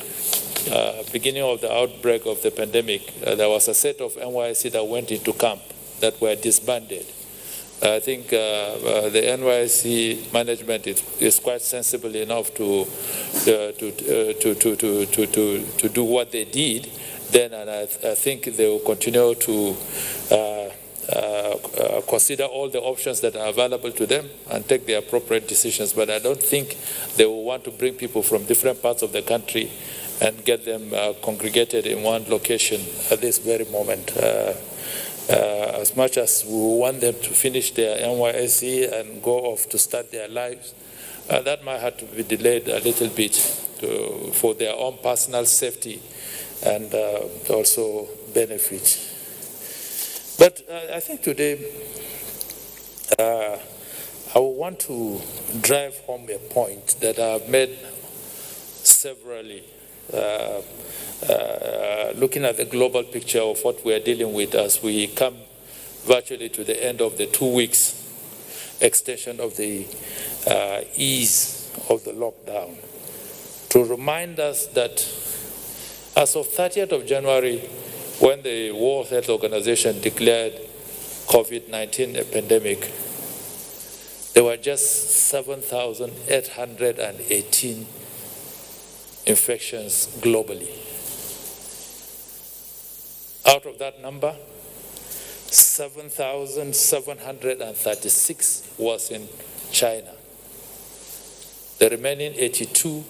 beginning of the outbreak of the pandemic, there was a set of NYSC that went into camp that were disbanded. I think the NYSC management is quite sensible enough to do what they did then, and I think they will continue to consider all the options that are available to them and take the appropriate decisions. But I don't think they will want to bring people from different parts of the country and get them congregated in one location at this very moment. As much as we want them to finish their NYSC and go off to start their lives, that might have to be delayed a little bit for their own personal safety and also benefit. But I think today I want to drive home a point that I've made severally, looking at the global picture of what we are dealing with as we come virtually to the end of the 2 weeks extension of the ease of the lockdown, to remind us that as of 30th of January, when the World Health Organization declared COVID-19 a pandemic, there were just 7,818 infections globally. Out of that number, 7,736 was in China. The remaining 82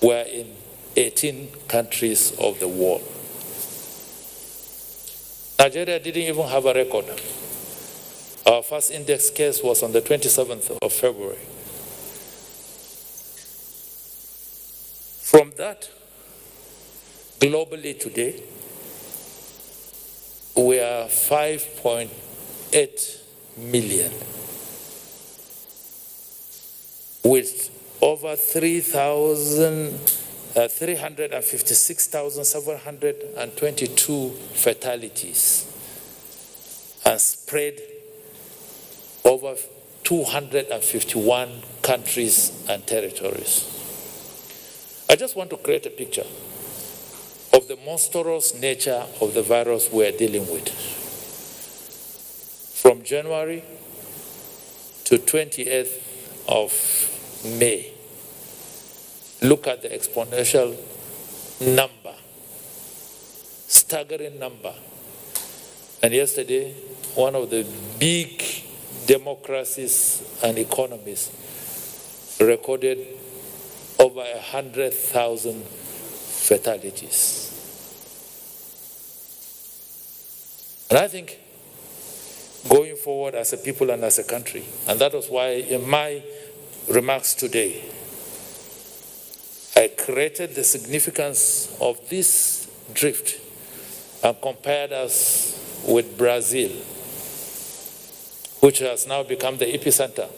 were in 18 countries of the world. Nigeria didn't even have a record. Our first index case was on the 27th of February. From that, globally today, we are 5.8 million, with over 356,722 fatalities, and spread over 251 countries and territories. I just want to create a picture of the monstrous nature of the virus we are dealing with. From January to 28th of May, look at the exponential number, staggering number. And yesterday, one of the big democracies and economies recorded over 100,000 fatalities. And I think going forward as a people and as a country, and that was why in my remarks today, I created the significance of this drift and compared us with Brazil, which has now become the epicenter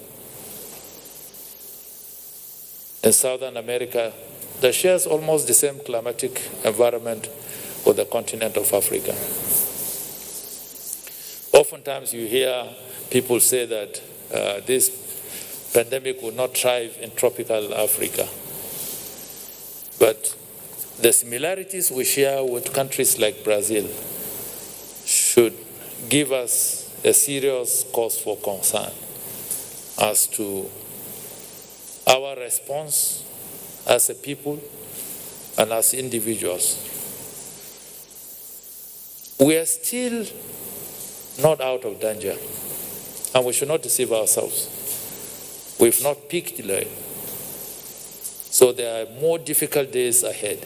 in Southern America that shares almost the same climatic environment with the continent of Africa. Oftentimes you hear people say that this pandemic will not thrive in tropical Africa. But the similarities we share with countries like Brazil should give us a serious cause for concern as to our response as a people and as individuals. We are still not out of danger, and we should not deceive ourselves. We've not peaked yet. So there are more difficult days ahead.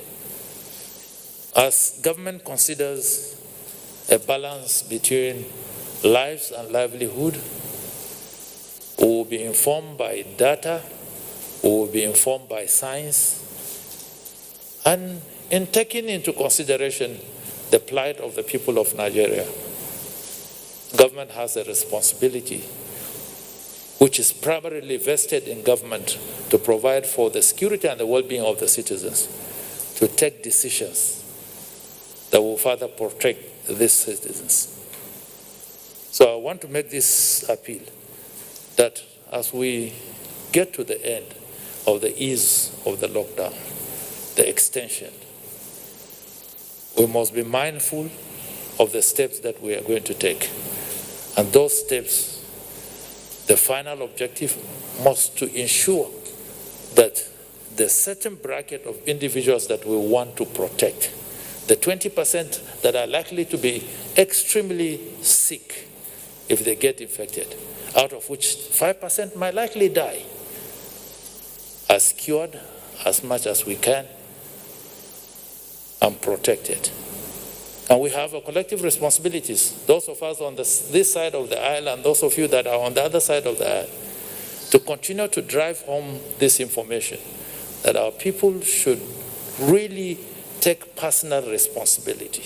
As government considers a balance between lives and livelihood. We will be informed by data, we will be informed by science, and in taking into consideration the plight of the people of Nigeria, government has a responsibility which is primarily vested in government to provide for the security and the well-being of the citizens, to take decisions that will further protect these citizens. So I want to make this appeal that as we get to the end of the ease of the lockdown, the extension, we must be mindful of the steps that we are going to take. And those steps, the final objective must to ensure that the certain bracket of individuals that we want to protect, the 20% that are likely to be extremely sick if they get infected, out of which 5% might likely die, are secured as much as we can and protected. And we have a collective responsibilities, those of us on this side of the aisle and those of you that are on the other side of the aisle, to continue to drive home this information, that our people should really take personal responsibility.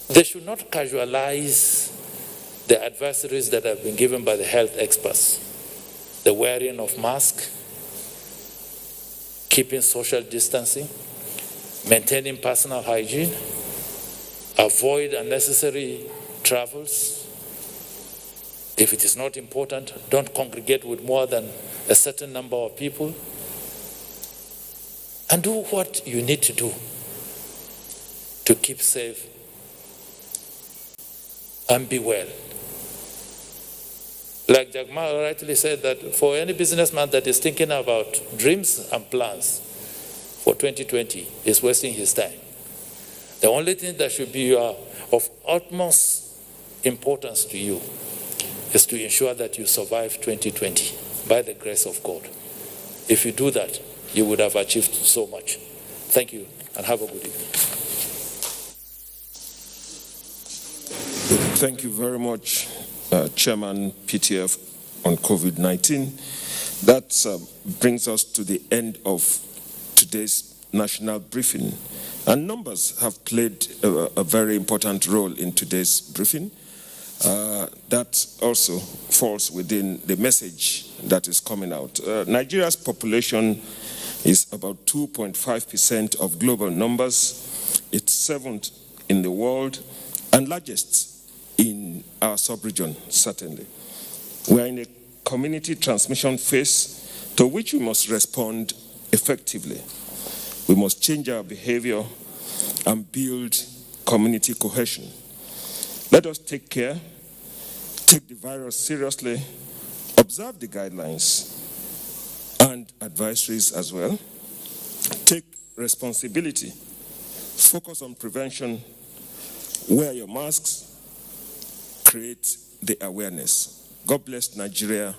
They should not casualize the advisories that have been given by the health experts, the wearing of masks, keeping social distancing, maintaining personal hygiene, avoid unnecessary travels. If it is not important, don't congregate with more than a certain number of people. And do what you need to do to keep safe and be well. Like Jack Ma rightly said, that for any businessman that is thinking about dreams and plans for 2020 is wasting his time. The only thing that should be of utmost importance to you is to ensure that you survive 2020 by the grace of God. If you do that, you would have achieved so much. Thank you, and have a good evening. Thank you very much, Chairman PTF on COVID-19. That brings us to the end of today's national briefing. And numbers have played a very important role in today's briefing. That also falls within the message that is coming out. Nigeria's population is about 2.5% of global numbers. It's 7th in the world and largest in our sub-region, certainly. We are in a community transmission phase to which we must respond effectively. We must change our behavior and build community cohesion. Let us take care, take the virus seriously, observe the guidelines and advisories as well, take responsibility, focus on prevention, wear your masks, create the awareness. God bless Nigeria.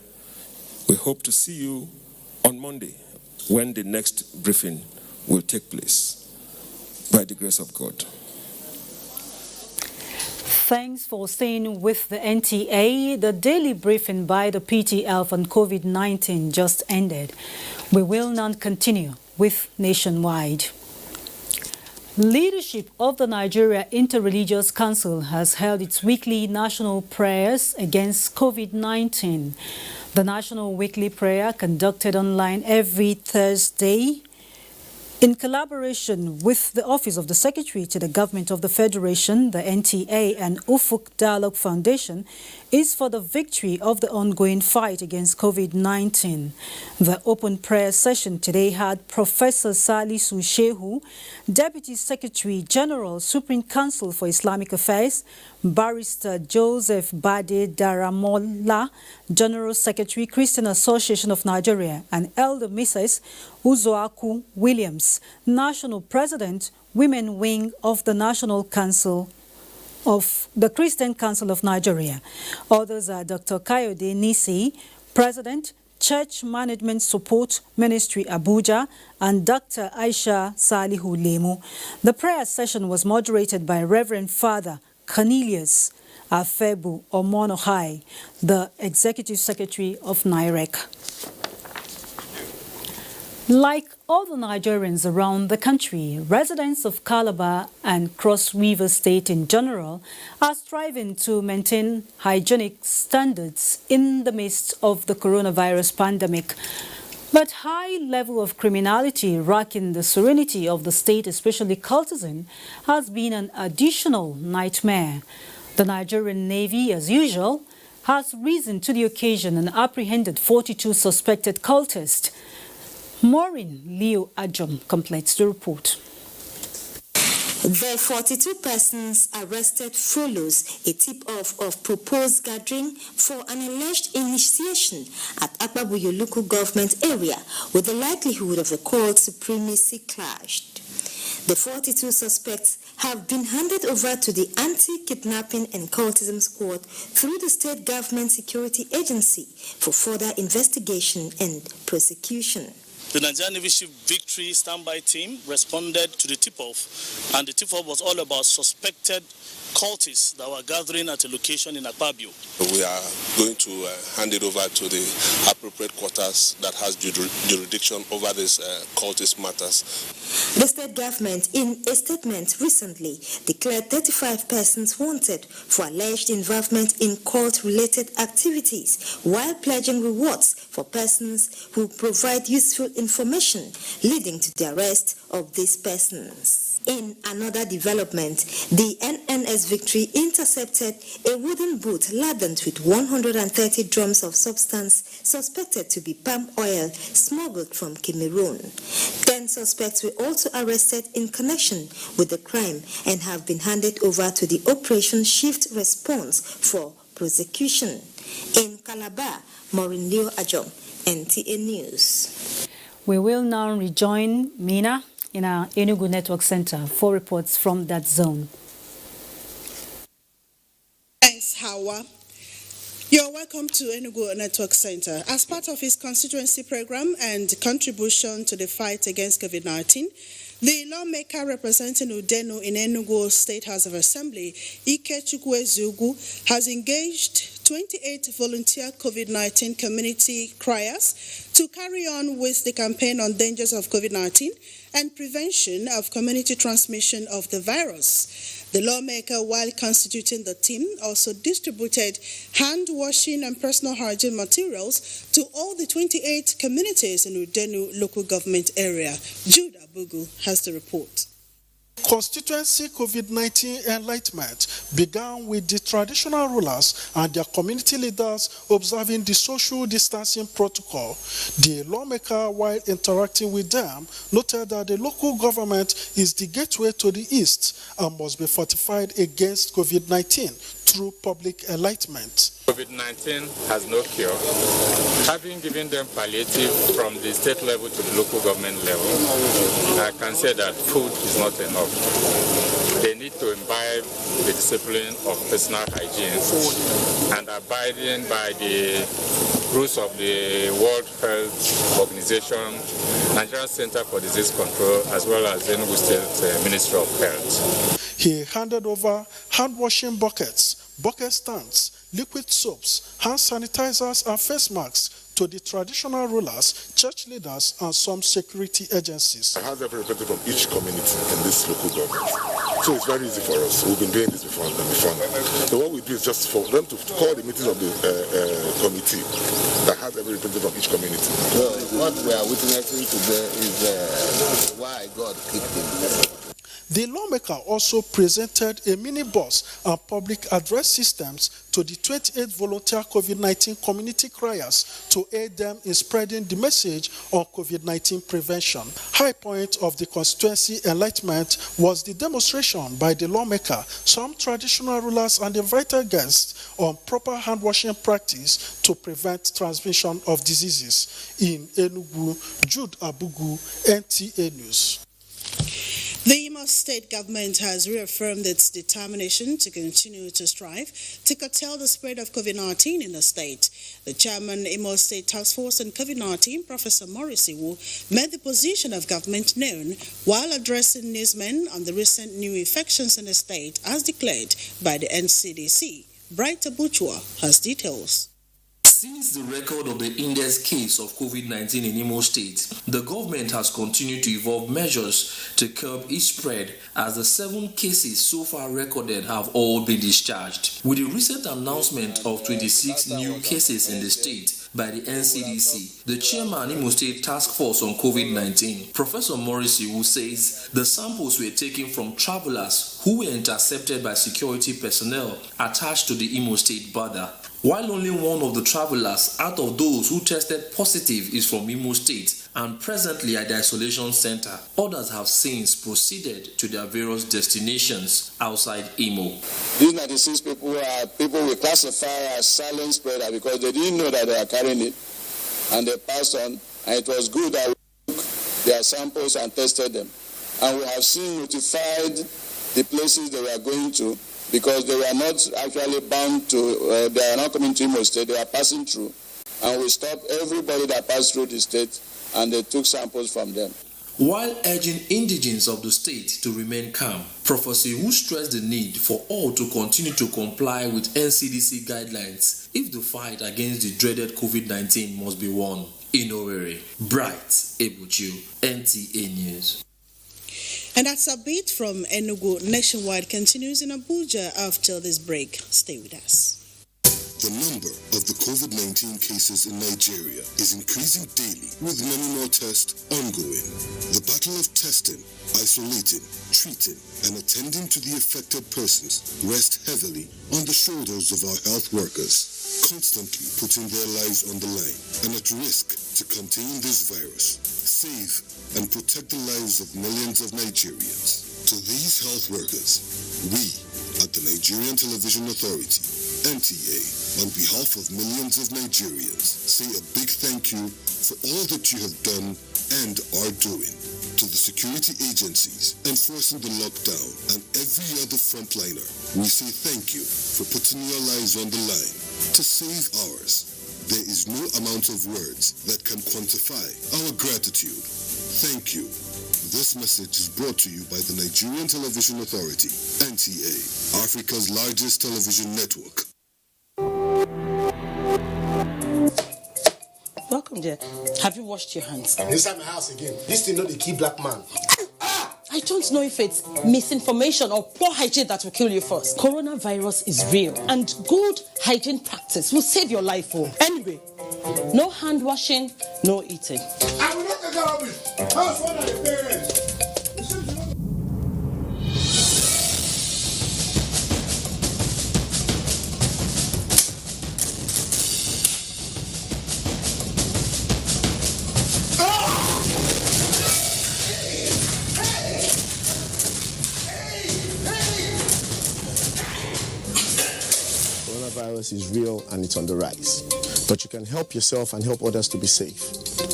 We hope to see you on Monday when the next briefing will take place, by the grace of God. Thanks for staying with the NTA. The daily briefing by the PTF on COVID-19 just ended. We will now continue with Nationwide. Leadership of the Nigeria Interreligious Council has held its weekly national prayers against COVID-19. The national weekly prayer, conducted online every Thursday, in collaboration with the Office of the Secretary to the Government of the Federation, the NTA, and Ufuk Dialogue Foundation, is for the victory of the ongoing fight against COVID-19. The open prayer session today had Professor Salisu Shehu, Deputy Secretary General, Supreme Council for Islamic Affairs, Barrister Joseph Bade Daramola, General Secretary, Christian Association of Nigeria, and Elder Mrs. Uzoaku Williams, National President, Women Wing of the National Council of the Christian Council of Nigeria. Others are Dr. Kayode Nisi, President, Church Management Support Ministry, Abuja, and Dr. Aisha Salihu Lemu. The prayer session was moderated by Reverend Father Cornelius Afebu Omonohai, the Executive Secretary of NIREC. Like all the Nigerians around the country, residents of Calabar and Cross River State in general are striving to maintain hygienic standards in the midst of the coronavirus pandemic. But high level of criminality racking the serenity of the state, especially cultism, has been an additional nightmare. The Nigerian Navy, as usual, has risen to the occasion and apprehended 42 suspected cultists. Maureen Leo Ajom completes the report. The 42 persons arrested follows a tip-off of proposed gathering for an alleged initiation at Abuja local government area with the likelihood of a court supremacy clashed. The 42 suspects have been handed over to the Anti-Kidnapping and Cultism Squad through the State Government Security Agency for further investigation and prosecution. The Nigerian Navy Ship Victory standby team responded to the tip-off, and the tip-off was all about suspected cultists that were gathering at a location in Akpabio. We are going to hand it over to the appropriate quarters that has jurisdiction over these cultist matters. The state government, in a statement recently, declared 35 persons wanted for alleged involvement in cult-related activities, while pledging rewards for persons who provide useful information, leading to the arrest of these persons. In another development, the NNS Victory intercepted a wooden boat laden with 130 drums of substance suspected to be palm oil smuggled from Cameroon. 10 suspects were also arrested in connection with the crime and have been handed over to the Operation Shift Response for prosecution. In Calabar, Maureen Leo Ajom, NTA News. We will now rejoin Mina in our Enugu Network Center for reports from that zone. Thanks, Hawa. You're welcome to Enugu Network Center. As part of his constituency program and contribution to the fight against COVID-19, the lawmaker representing Udenu in Enugu State House of Assembly, Ike Chukwuezugu, has engaged 28 volunteer COVID-19 community criers to carry on with the campaign on dangers of COVID-19 and prevention of community transmission of the virus. The lawmaker, while constituting the team, also distributed hand washing and personal hygiene materials to all the 28 communities in Udenu local government area. Jude Abugu has the report. Constituency COVID-19 enlightenment began with the traditional rulers and their community leaders observing the social distancing protocol. The lawmaker, while interacting with them, noted that the local government is the gateway to the East and must be fortified against COVID-19 through public enlightenment. COVID-19 has no cure. Having given them palliative from the state level to the local government level, I can say that food is not enough. They need to imbibe the discipline of personal hygiene and abiding by the rules of the World Health Organization, Nigerian Center for Disease Control, as well as the Enugu State Ministry of Health. He handed over hand-washing buckets, bucket stands, liquid soaps, hand sanitizers and face masks to the traditional rulers, church leaders, and some security agencies. I have every representative from each community in this local government. So it's very easy for us. We've been doing this before now. So what we do is just for them to call the meetings of the committee that has every representative from each community. Well, what we are witnessing today is why God kicked him. The lawmaker also presented a minibus and public address systems to the 28 volunteer COVID-19 community criers to aid them in spreading the message on COVID-19 prevention. High point of the constituency enlightenment was the demonstration by the lawmaker, some traditional rulers and invited guests on proper hand-washing practice to prevent transmission of diseases. In Enugu, Jude Abugu, NTA News. The Imo State government has reaffirmed its determination to continue to strive to curtail the spread of COVID-19 in the state. The chairman, Imo State Task Force on COVID-19, Professor Maurice Iwu, made the position of government known while addressing newsmen on the recent new infections in the state as declared by the NCDC. Bright Abuja has details. Since the record of the index case of COVID-19 in Imo State, the government has continued to evolve measures to curb its spread as the 7 cases so far recorded have all been discharged. With the recent announcement of 26 new cases in the state by the NCDC, the chairman Imo State Task Force on COVID-19, Professor Maurice Iwu, says the samples were taken from travelers who were intercepted by security personnel attached to the Imo State border. While only one of the travelers out of those who tested positive is from Imo State and presently at the isolation center, others have since proceeded to their various destinations outside Imo. These 96 people are people we classify as silent spreader because they didn't know that they are carrying it and they passed on, and it was good that we took their samples and tested them. And we have seen notified the places they were going to, because they were not actually bound to, they are not coming to Imo State, they are passing through. And we stopped everybody that passed through the state and they took samples from them. While urging indigents of the state to remain calm, Professor Iwu stressed the need for all to continue to comply with NCDC guidelines if the fight against the dreaded COVID-19 must be won. In Owerri, Bright Ebuchu, NTA News. And that's a bit from Enugu. Nationwide continues in Abuja after this break. Stay with us. The number of the COVID-19 cases in Nigeria is increasing daily, with many more tests ongoing. The battle of testing, isolating, treating, and attending to the affected persons rests heavily on the shoulders of our health workers, constantly putting their lives on the line and at risk to contain this virus, save and protect the lives of millions of Nigerians. To these health workers, we at the Nigerian Television Authority, NTA, on behalf of millions of Nigerians, say a big thank you for all that you have done and are doing. To the security agencies enforcing the lockdown and every other frontliner, we say thank you for putting your lives on the line to save ours. There is no amount of words that can quantify our gratitude. Thank you. This message is brought to you by the Nigerian Television Authority, NTA, Africa's largest television network. Welcome, dear. Have you washed your hands? Inside my house again. This thing not the key black man. I don't know if it's misinformation or poor hygiene that will kill you first. Coronavirus is real, and good hygiene practice will save your life. Anyway, no hand washing, no eating. I will not take care of it. How's one of the parents? Coronavirus is real and it's on the rise. But you can help yourself and help others to be safe.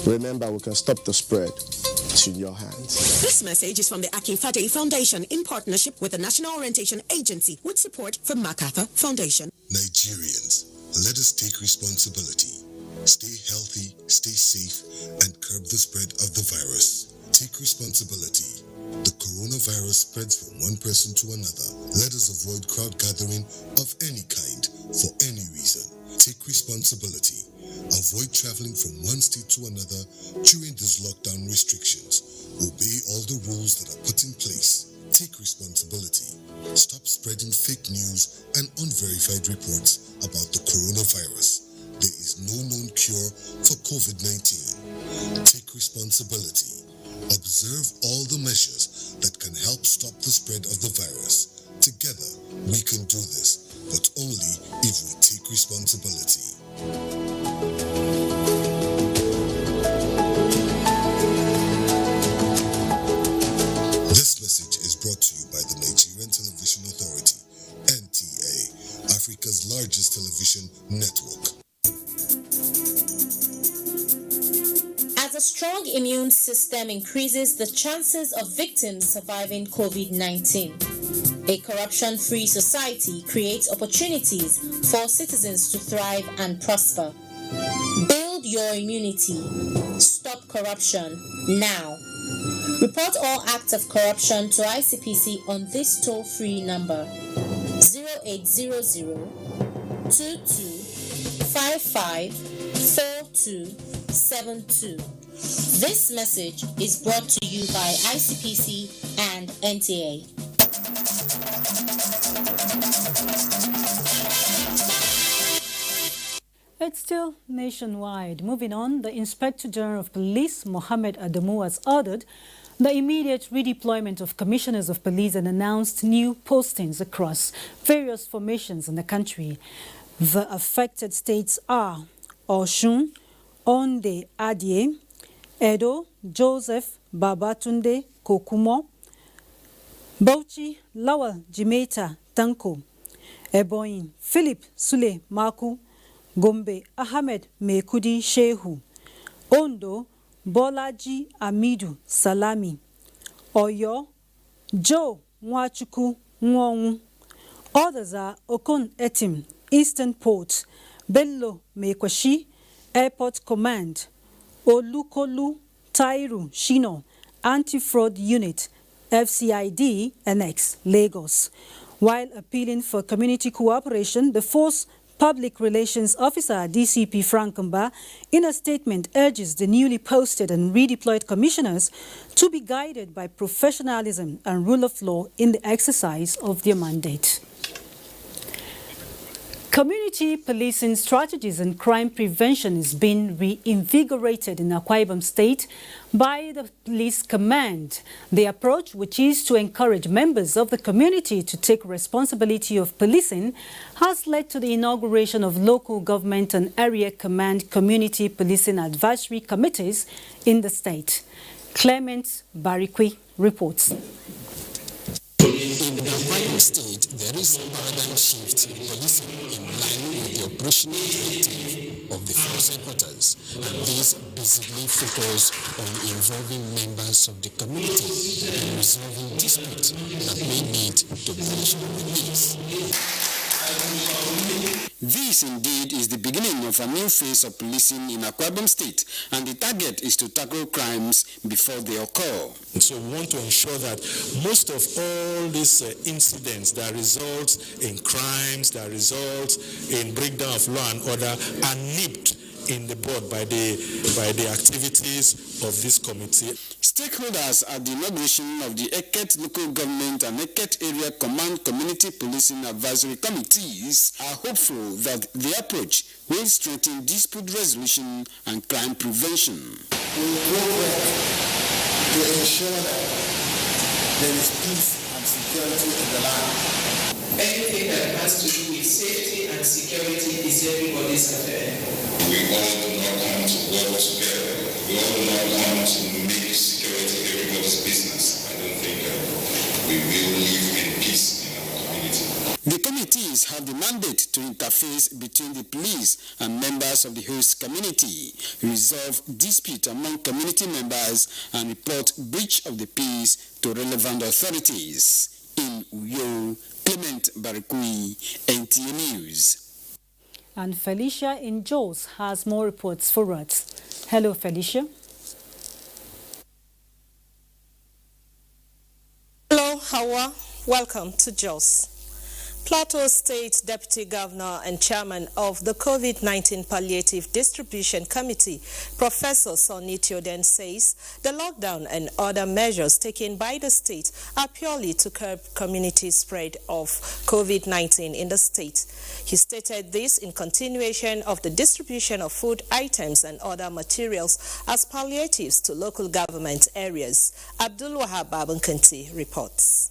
Remember, we can stop the spread. It's in your hands. This message is from the Akinfade Foundation in partnership with the National Orientation Agency with support from MacArthur Foundation. Nigerians, let us take responsibility. Stay healthy, stay safe, and curb the spread of the virus. Take responsibility. The coronavirus spreads from one person to another. Let us avoid crowd gathering of any kind for any reason. Take responsibility. Avoid traveling from one state to another during these lockdown restrictions. Obey all the rules that are put in place. Take responsibility. Stop spreading fake news and unverified reports about the coronavirus. There is no known cure for COVID-19. Take responsibility. Observe all the measures that can help stop the spread of the virus. Together, we can do this, but only if we take responsibility. This message is brought to you by the Nigerian Television Authority, NTA, Africa's largest television network. As a strong immune system increases the chances of victims surviving COVID-19. A corruption-free society creates opportunities for citizens to thrive and prosper. Build your immunity. Stop corruption now. Report all acts of corruption to ICPC on this toll-free number 0800 2255 4272. This message is brought to you by ICPC and NTA. It's still nationwide. Moving on, the Inspector General of Police, Mohammed Adamu, has ordered the immediate redeployment of commissioners of police and announced new postings across various formations in the country. The affected states are Osun, Onde Adie, Edo, Joseph Babatunde Kokumo, Bauchi, Lawal Jimeta Tanko, Ebonyi, Philip Sule Maku, Gombe, Ahmed Mekudi Shehu, Ondo, Bolaji Amidu Salami, Oyo, Joe Nwachuku Nwonwu. Others are Okon Etim, Eastern Port, Bello Mekwashi, Airport Command, Olukolu Tairu Shino, Anti-Fraud Unit, FCID, NX, Lagos. While appealing for community cooperation, the Force Public Relations Officer, DCP Frank Mba, in a statement urges the newly posted and redeployed commissioners to be guided by professionalism and rule of law in the exercise of their mandate. Community policing strategies and crime prevention is being reinvigorated in Akwa Ibom State by the police command. The approach, which is to encourage members of the community to take responsibility of policing, has led to the inauguration of local government and area command community policing advisory committees in the state. Clement Barikwi reports. In the Akwa Ibom State, there is a paradigm shift in policing in line with the operational directive of the force headquarters, and this basically focuses on involving members of the community in resolving disputes that may lead to violation of the peace. This indeed is the beginning of a new phase of policing in Akwa Ibom State, and the target is to tackle crimes before they occur. So we want to ensure that most of all these incidents that result in crimes, that result in breakdown of law and order are nipped in the bud by the activities of this committee. Stakeholders at the inauguration of the Eket Local Government and Eket Area Command Community Policing Advisory Committees are hopeful that the approach will strengthen dispute resolution and crime prevention. We will work to ensure that there is peace and security in the land. Anything that has to do with safety and security is everybody's affair. We all do not come to work together. We all do not come to make security everybody's business. I don't think we will live in peace in our community. The committees have the mandate to interface between the police and members of the host community, resolve dispute among community members, and report breach of the peace to relevant authorities. In Uyo, Clement Barikui, NTA News. And Felicia in Jos has more reports for us. Hello, Felicia. Hello, Hawa. Welcome to Jos. Plateau State Deputy Governor and Chairman of the COVID-19 Palliative Distribution Committee, Professor Sonny Theoden, says the lockdown and other measures taken by the state are purely to curb community spread of COVID-19 in the state. He stated this in continuation of the distribution of food items and other materials as palliatives to local government areas. Abdul Wahab Babankanti reports.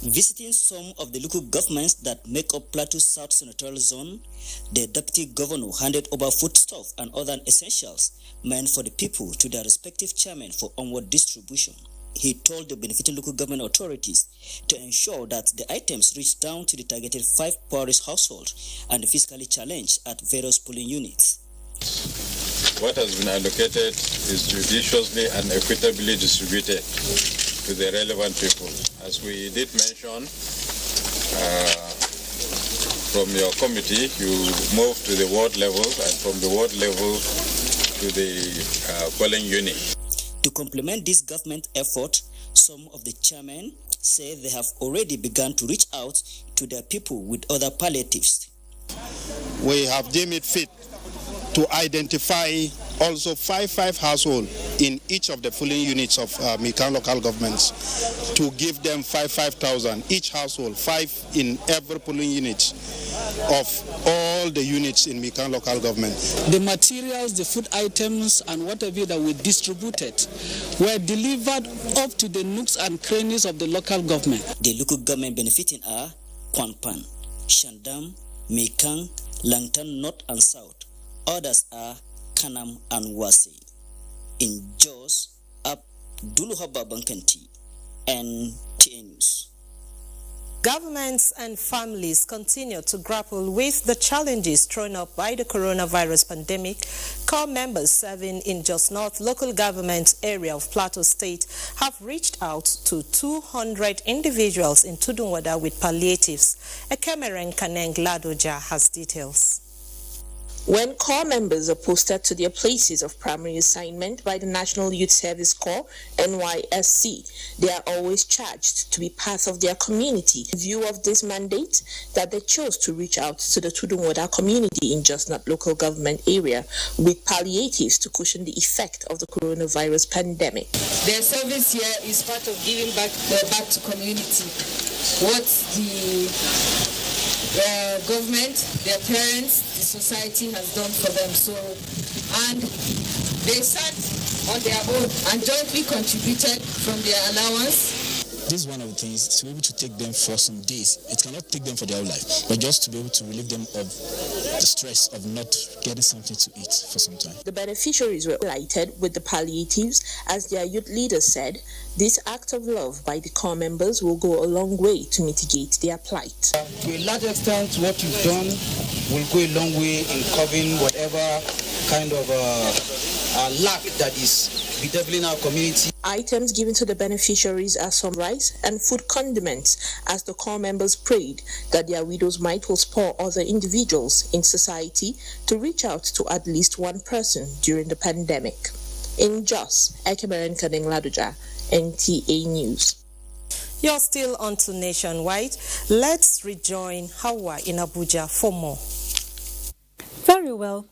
Visiting some of the local governments that make up Plateau South Senatorial Zone, the Deputy Governor handed over foodstuff and other essentials meant for the people to their respective chairmen for onward distribution. He told the benefiting local government authorities to ensure that the items reach down to the targeted 5 poorest households and the physically challenged at various polling units. what has been allocated is judiciously and equitably distributed to the relevant people. As we did mention, from your committee, you move to the ward level, and from the ward level to the polling unit. To complement this government effort, some of the chairmen say they have already begun to reach out to their people with other palliatives. We have deemed it fit to identify also 5 households in each of the polling units of Mikan local governments to give them 5,000 each household, 5 in every polling unit of all the units in Mikan local government. The materials, the food items and whatever that we distributed were delivered up to the nooks and crannies of the local government. The local government benefiting are Kwanpan, Shandam, Mikan, Langtan North and South. Others are Kanam and Wasi. In Jos, Abdulhaba Bankanti, NTA News. Governments and families continue to grapple with the challenges thrown up by the coronavirus pandemic. Core members serving in Jos North local government area of Plateau State have reached out to 200 individuals in Tudunwada with palliatives. Ekemeren Kaneng Ladoja has details. When corps members are posted to their places of primary assignment by the National Youth Service Corps, NYSC, they are always charged to be part of their community. In view of this mandate, that they chose to reach out to the Tudunwada community in Jos North local government area with palliatives to cushion the effect of the coronavirus pandemic. Their service here is part of giving back to community. What the government, their parents, the society has done for them. So, and they sat on their own and jointly contributed from their allowance. This is one of the things, to be able to take them for some days. It cannot take them for their whole life, but just to be able to relieve them of the stress of not getting something to eat for some time. The beneficiaries were delighted with the palliatives. As their youth leader said, this act of love by the corps members will go a long way to mitigate their plight. To a large extent, what you've done will go a long way in covering whatever kind of lack that is bedeviling our community. Items given to the beneficiaries are some rice and food condiments, as the corps members prayed that their widows might spur other individuals in society to reach out to at least one person during the pandemic. In Jos, Ekemeren Kaneng Ladoja, NTA News. You're still on to Nationwide. Let's rejoin Hawa in Abuja for more. Very well.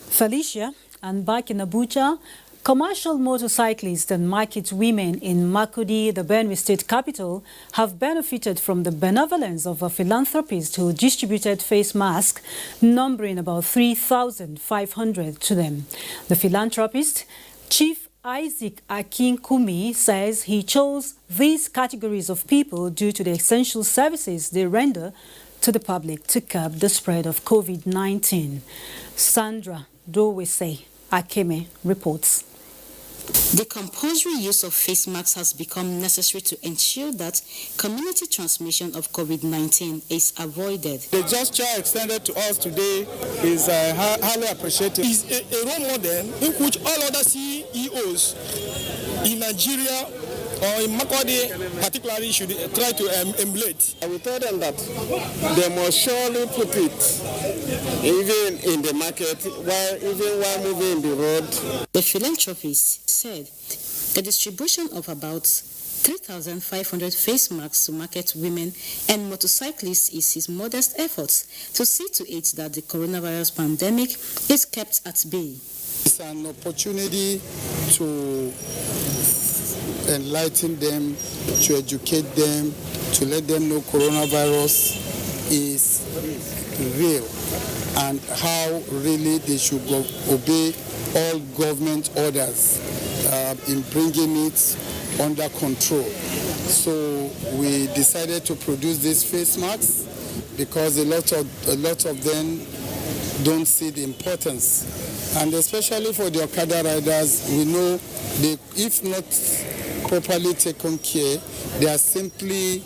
Felicia, and back in Abuja, commercial motorcyclists and market women in Makurdi, the Benue State capital, have benefited from the benevolence of a philanthropist who distributed face masks, numbering about 3,500 to them. The philanthropist, Chief Isaac Akinkumi, says he chose these categories of people due to the essential services they render to the public to curb the spread of COVID-19. Sandra Dowese Akeme reports. The compulsory use of face masks has become necessary to ensure that community transmission of COVID-19 is avoided. The gesture extended to us today is highly appreciated. It's a role model in which all other CEOs in Nigeria or in Makurdi particularly should try to emulate. We told them that they must surely put it even in the market, while moving in the road. The philanthropist said the distribution of about 3,500 face masks to market women and motorcyclists is his modest efforts to see to it that the coronavirus pandemic is kept at bay. It's an opportunity to enlighten them, to educate them, to let them know coronavirus is real and how really they should obey all government orders in bringing it under control. So we decided to produce these face masks because a lot of them don't see the importance, and especially for the Okada riders, we know they, if not properly taken care, they are simply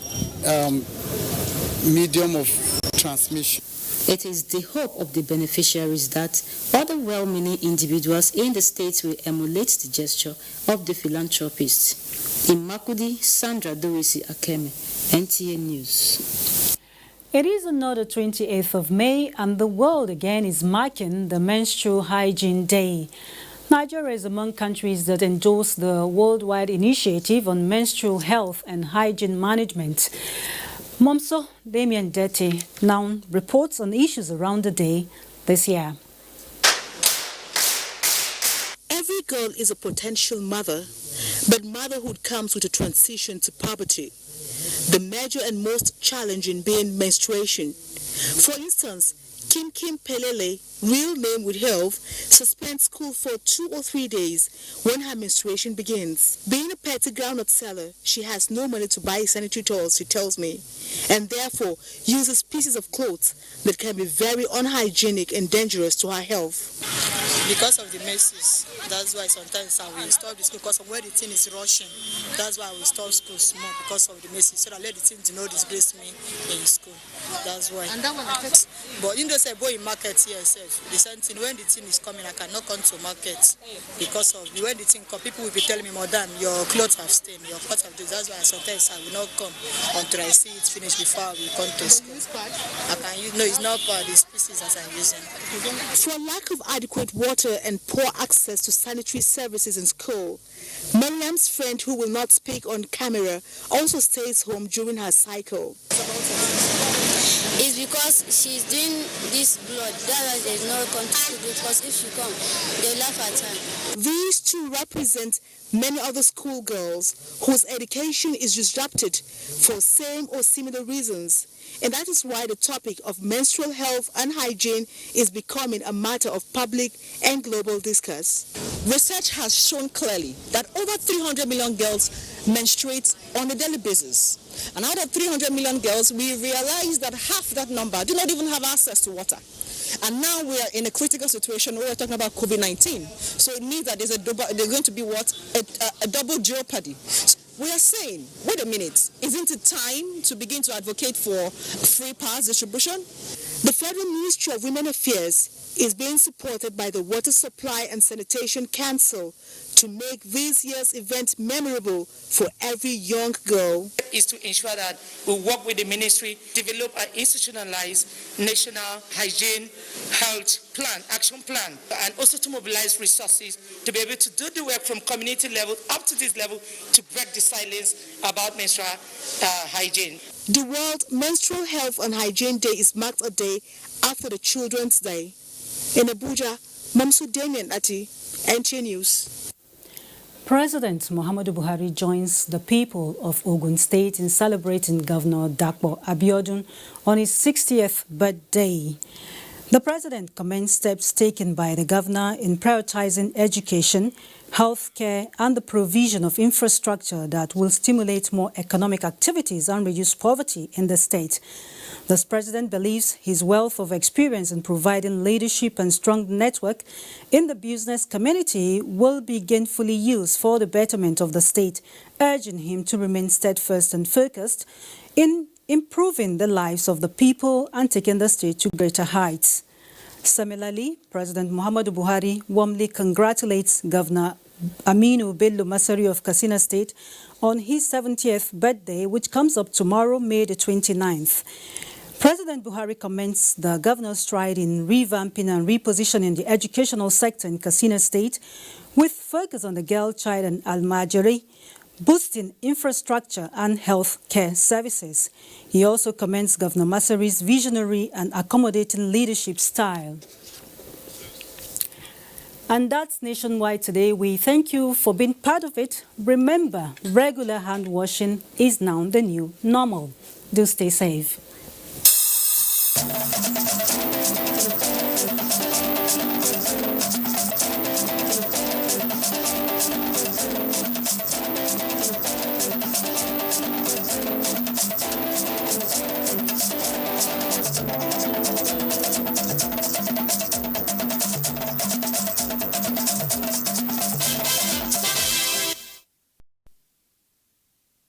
medium of transmission. It is the hope of the beneficiaries that other well-meaning individuals in the state will emulate the gesture of the philanthropist. In Makudi, Sandra Dorisi Akeme, NTA News. It is another 28th of May and the world again is marking the Menstrual Hygiene Day. Nigeria is among countries that endorse the worldwide initiative on menstrual health and hygiene management. Momso Damien Dete now reports on issues around the day this year. Every girl is a potential mother, but motherhood comes with a transition to puberty. The major and most challenging being menstruation. For instance, Kim Pelele, real name withheld, suspends school for 2 or 3 days when her menstruation begins. Being a petty groundnut seller, she has no money to buy sanitary towels, she tells me, and therefore uses pieces of clothes that can be very unhygienic and dangerous to her health. Because of the messes, that's why sometimes I will stop the school because of where the thing is rushing. That's why I will stop school small because of the messes, so that I let the thing to know disgrace me in school. That's why. And that one affects. But you know, say boy in market here itself. The same thing when the thing is coming, I cannot come to market because of when the thing comes. People will be telling me, Madam, your clothes have stained, your clothes have this. That's why sometimes I will not come until I see it finished before I will come to school. I can use no, it's not part of the species that I'm using. For lack of adequate water and poor access to sanitary services in school, Mariam's friend, who will not speak on camera, also stays home during her cycle. It's because she's doing this blood. That's why there's no contact because if she come, they laugh at her. These two represent many other schoolgirls whose education is disrupted for same or similar reasons. And that is why the topic of menstrual health and hygiene is becoming a matter of public and global discourse. Research has shown clearly that over 300 million girls menstruate on a daily basis. And out of 300 million girls, we realize that half that number do not even have access to water. And now we are in a critical situation where we're talking about COVID-19. So it means that there's going to be a double jeopardy. We are saying, wait a minute, isn't it time to begin to advocate for free pass distribution? The Federal Ministry of Women Affairs is being supported by the Water Supply and Sanitation Council to make this year's event memorable for every young girl. Is to ensure that we work with the ministry, develop an institutionalized national hygiene health plan, action plan, and also to mobilize resources to be able to do the work from community level up to this level to break the silence about menstrual hygiene. The World Menstrual Health and Hygiene Day is marked a day after the Children's Day. In Abuja, Mamsu Damien Ati, NTA News. President Muhammadu Buhari joins the people of Ogun State in celebrating Governor Dapo Abiodun on his 60th birthday. The president commends steps taken by the governor in prioritizing education, healthcare, and the provision of infrastructure that will stimulate more economic activities and reduce poverty in the state. This president believes his wealth of experience in providing leadership and strong network in the business community will be gainfully used for the betterment of the state, urging him to remain steadfast and focused in improving the lives of the people and taking the state to greater heights. Similarly, President Muhammadu Buhari warmly congratulates Governor Aminu Bello Masari of Katsina State on his 70th birthday, which comes up tomorrow, May the 29th. President Buhari commends the governor's stride in revamping and repositioning the educational sector in Katsina State, with focus on the girl child and Almajiri, boosting infrastructure and health care services. He also commends Governor Masari's visionary and accommodating leadership style. And that's Nationwide today. We thank you for being part of it. Remember, regular hand washing is now the new normal. Do stay safe.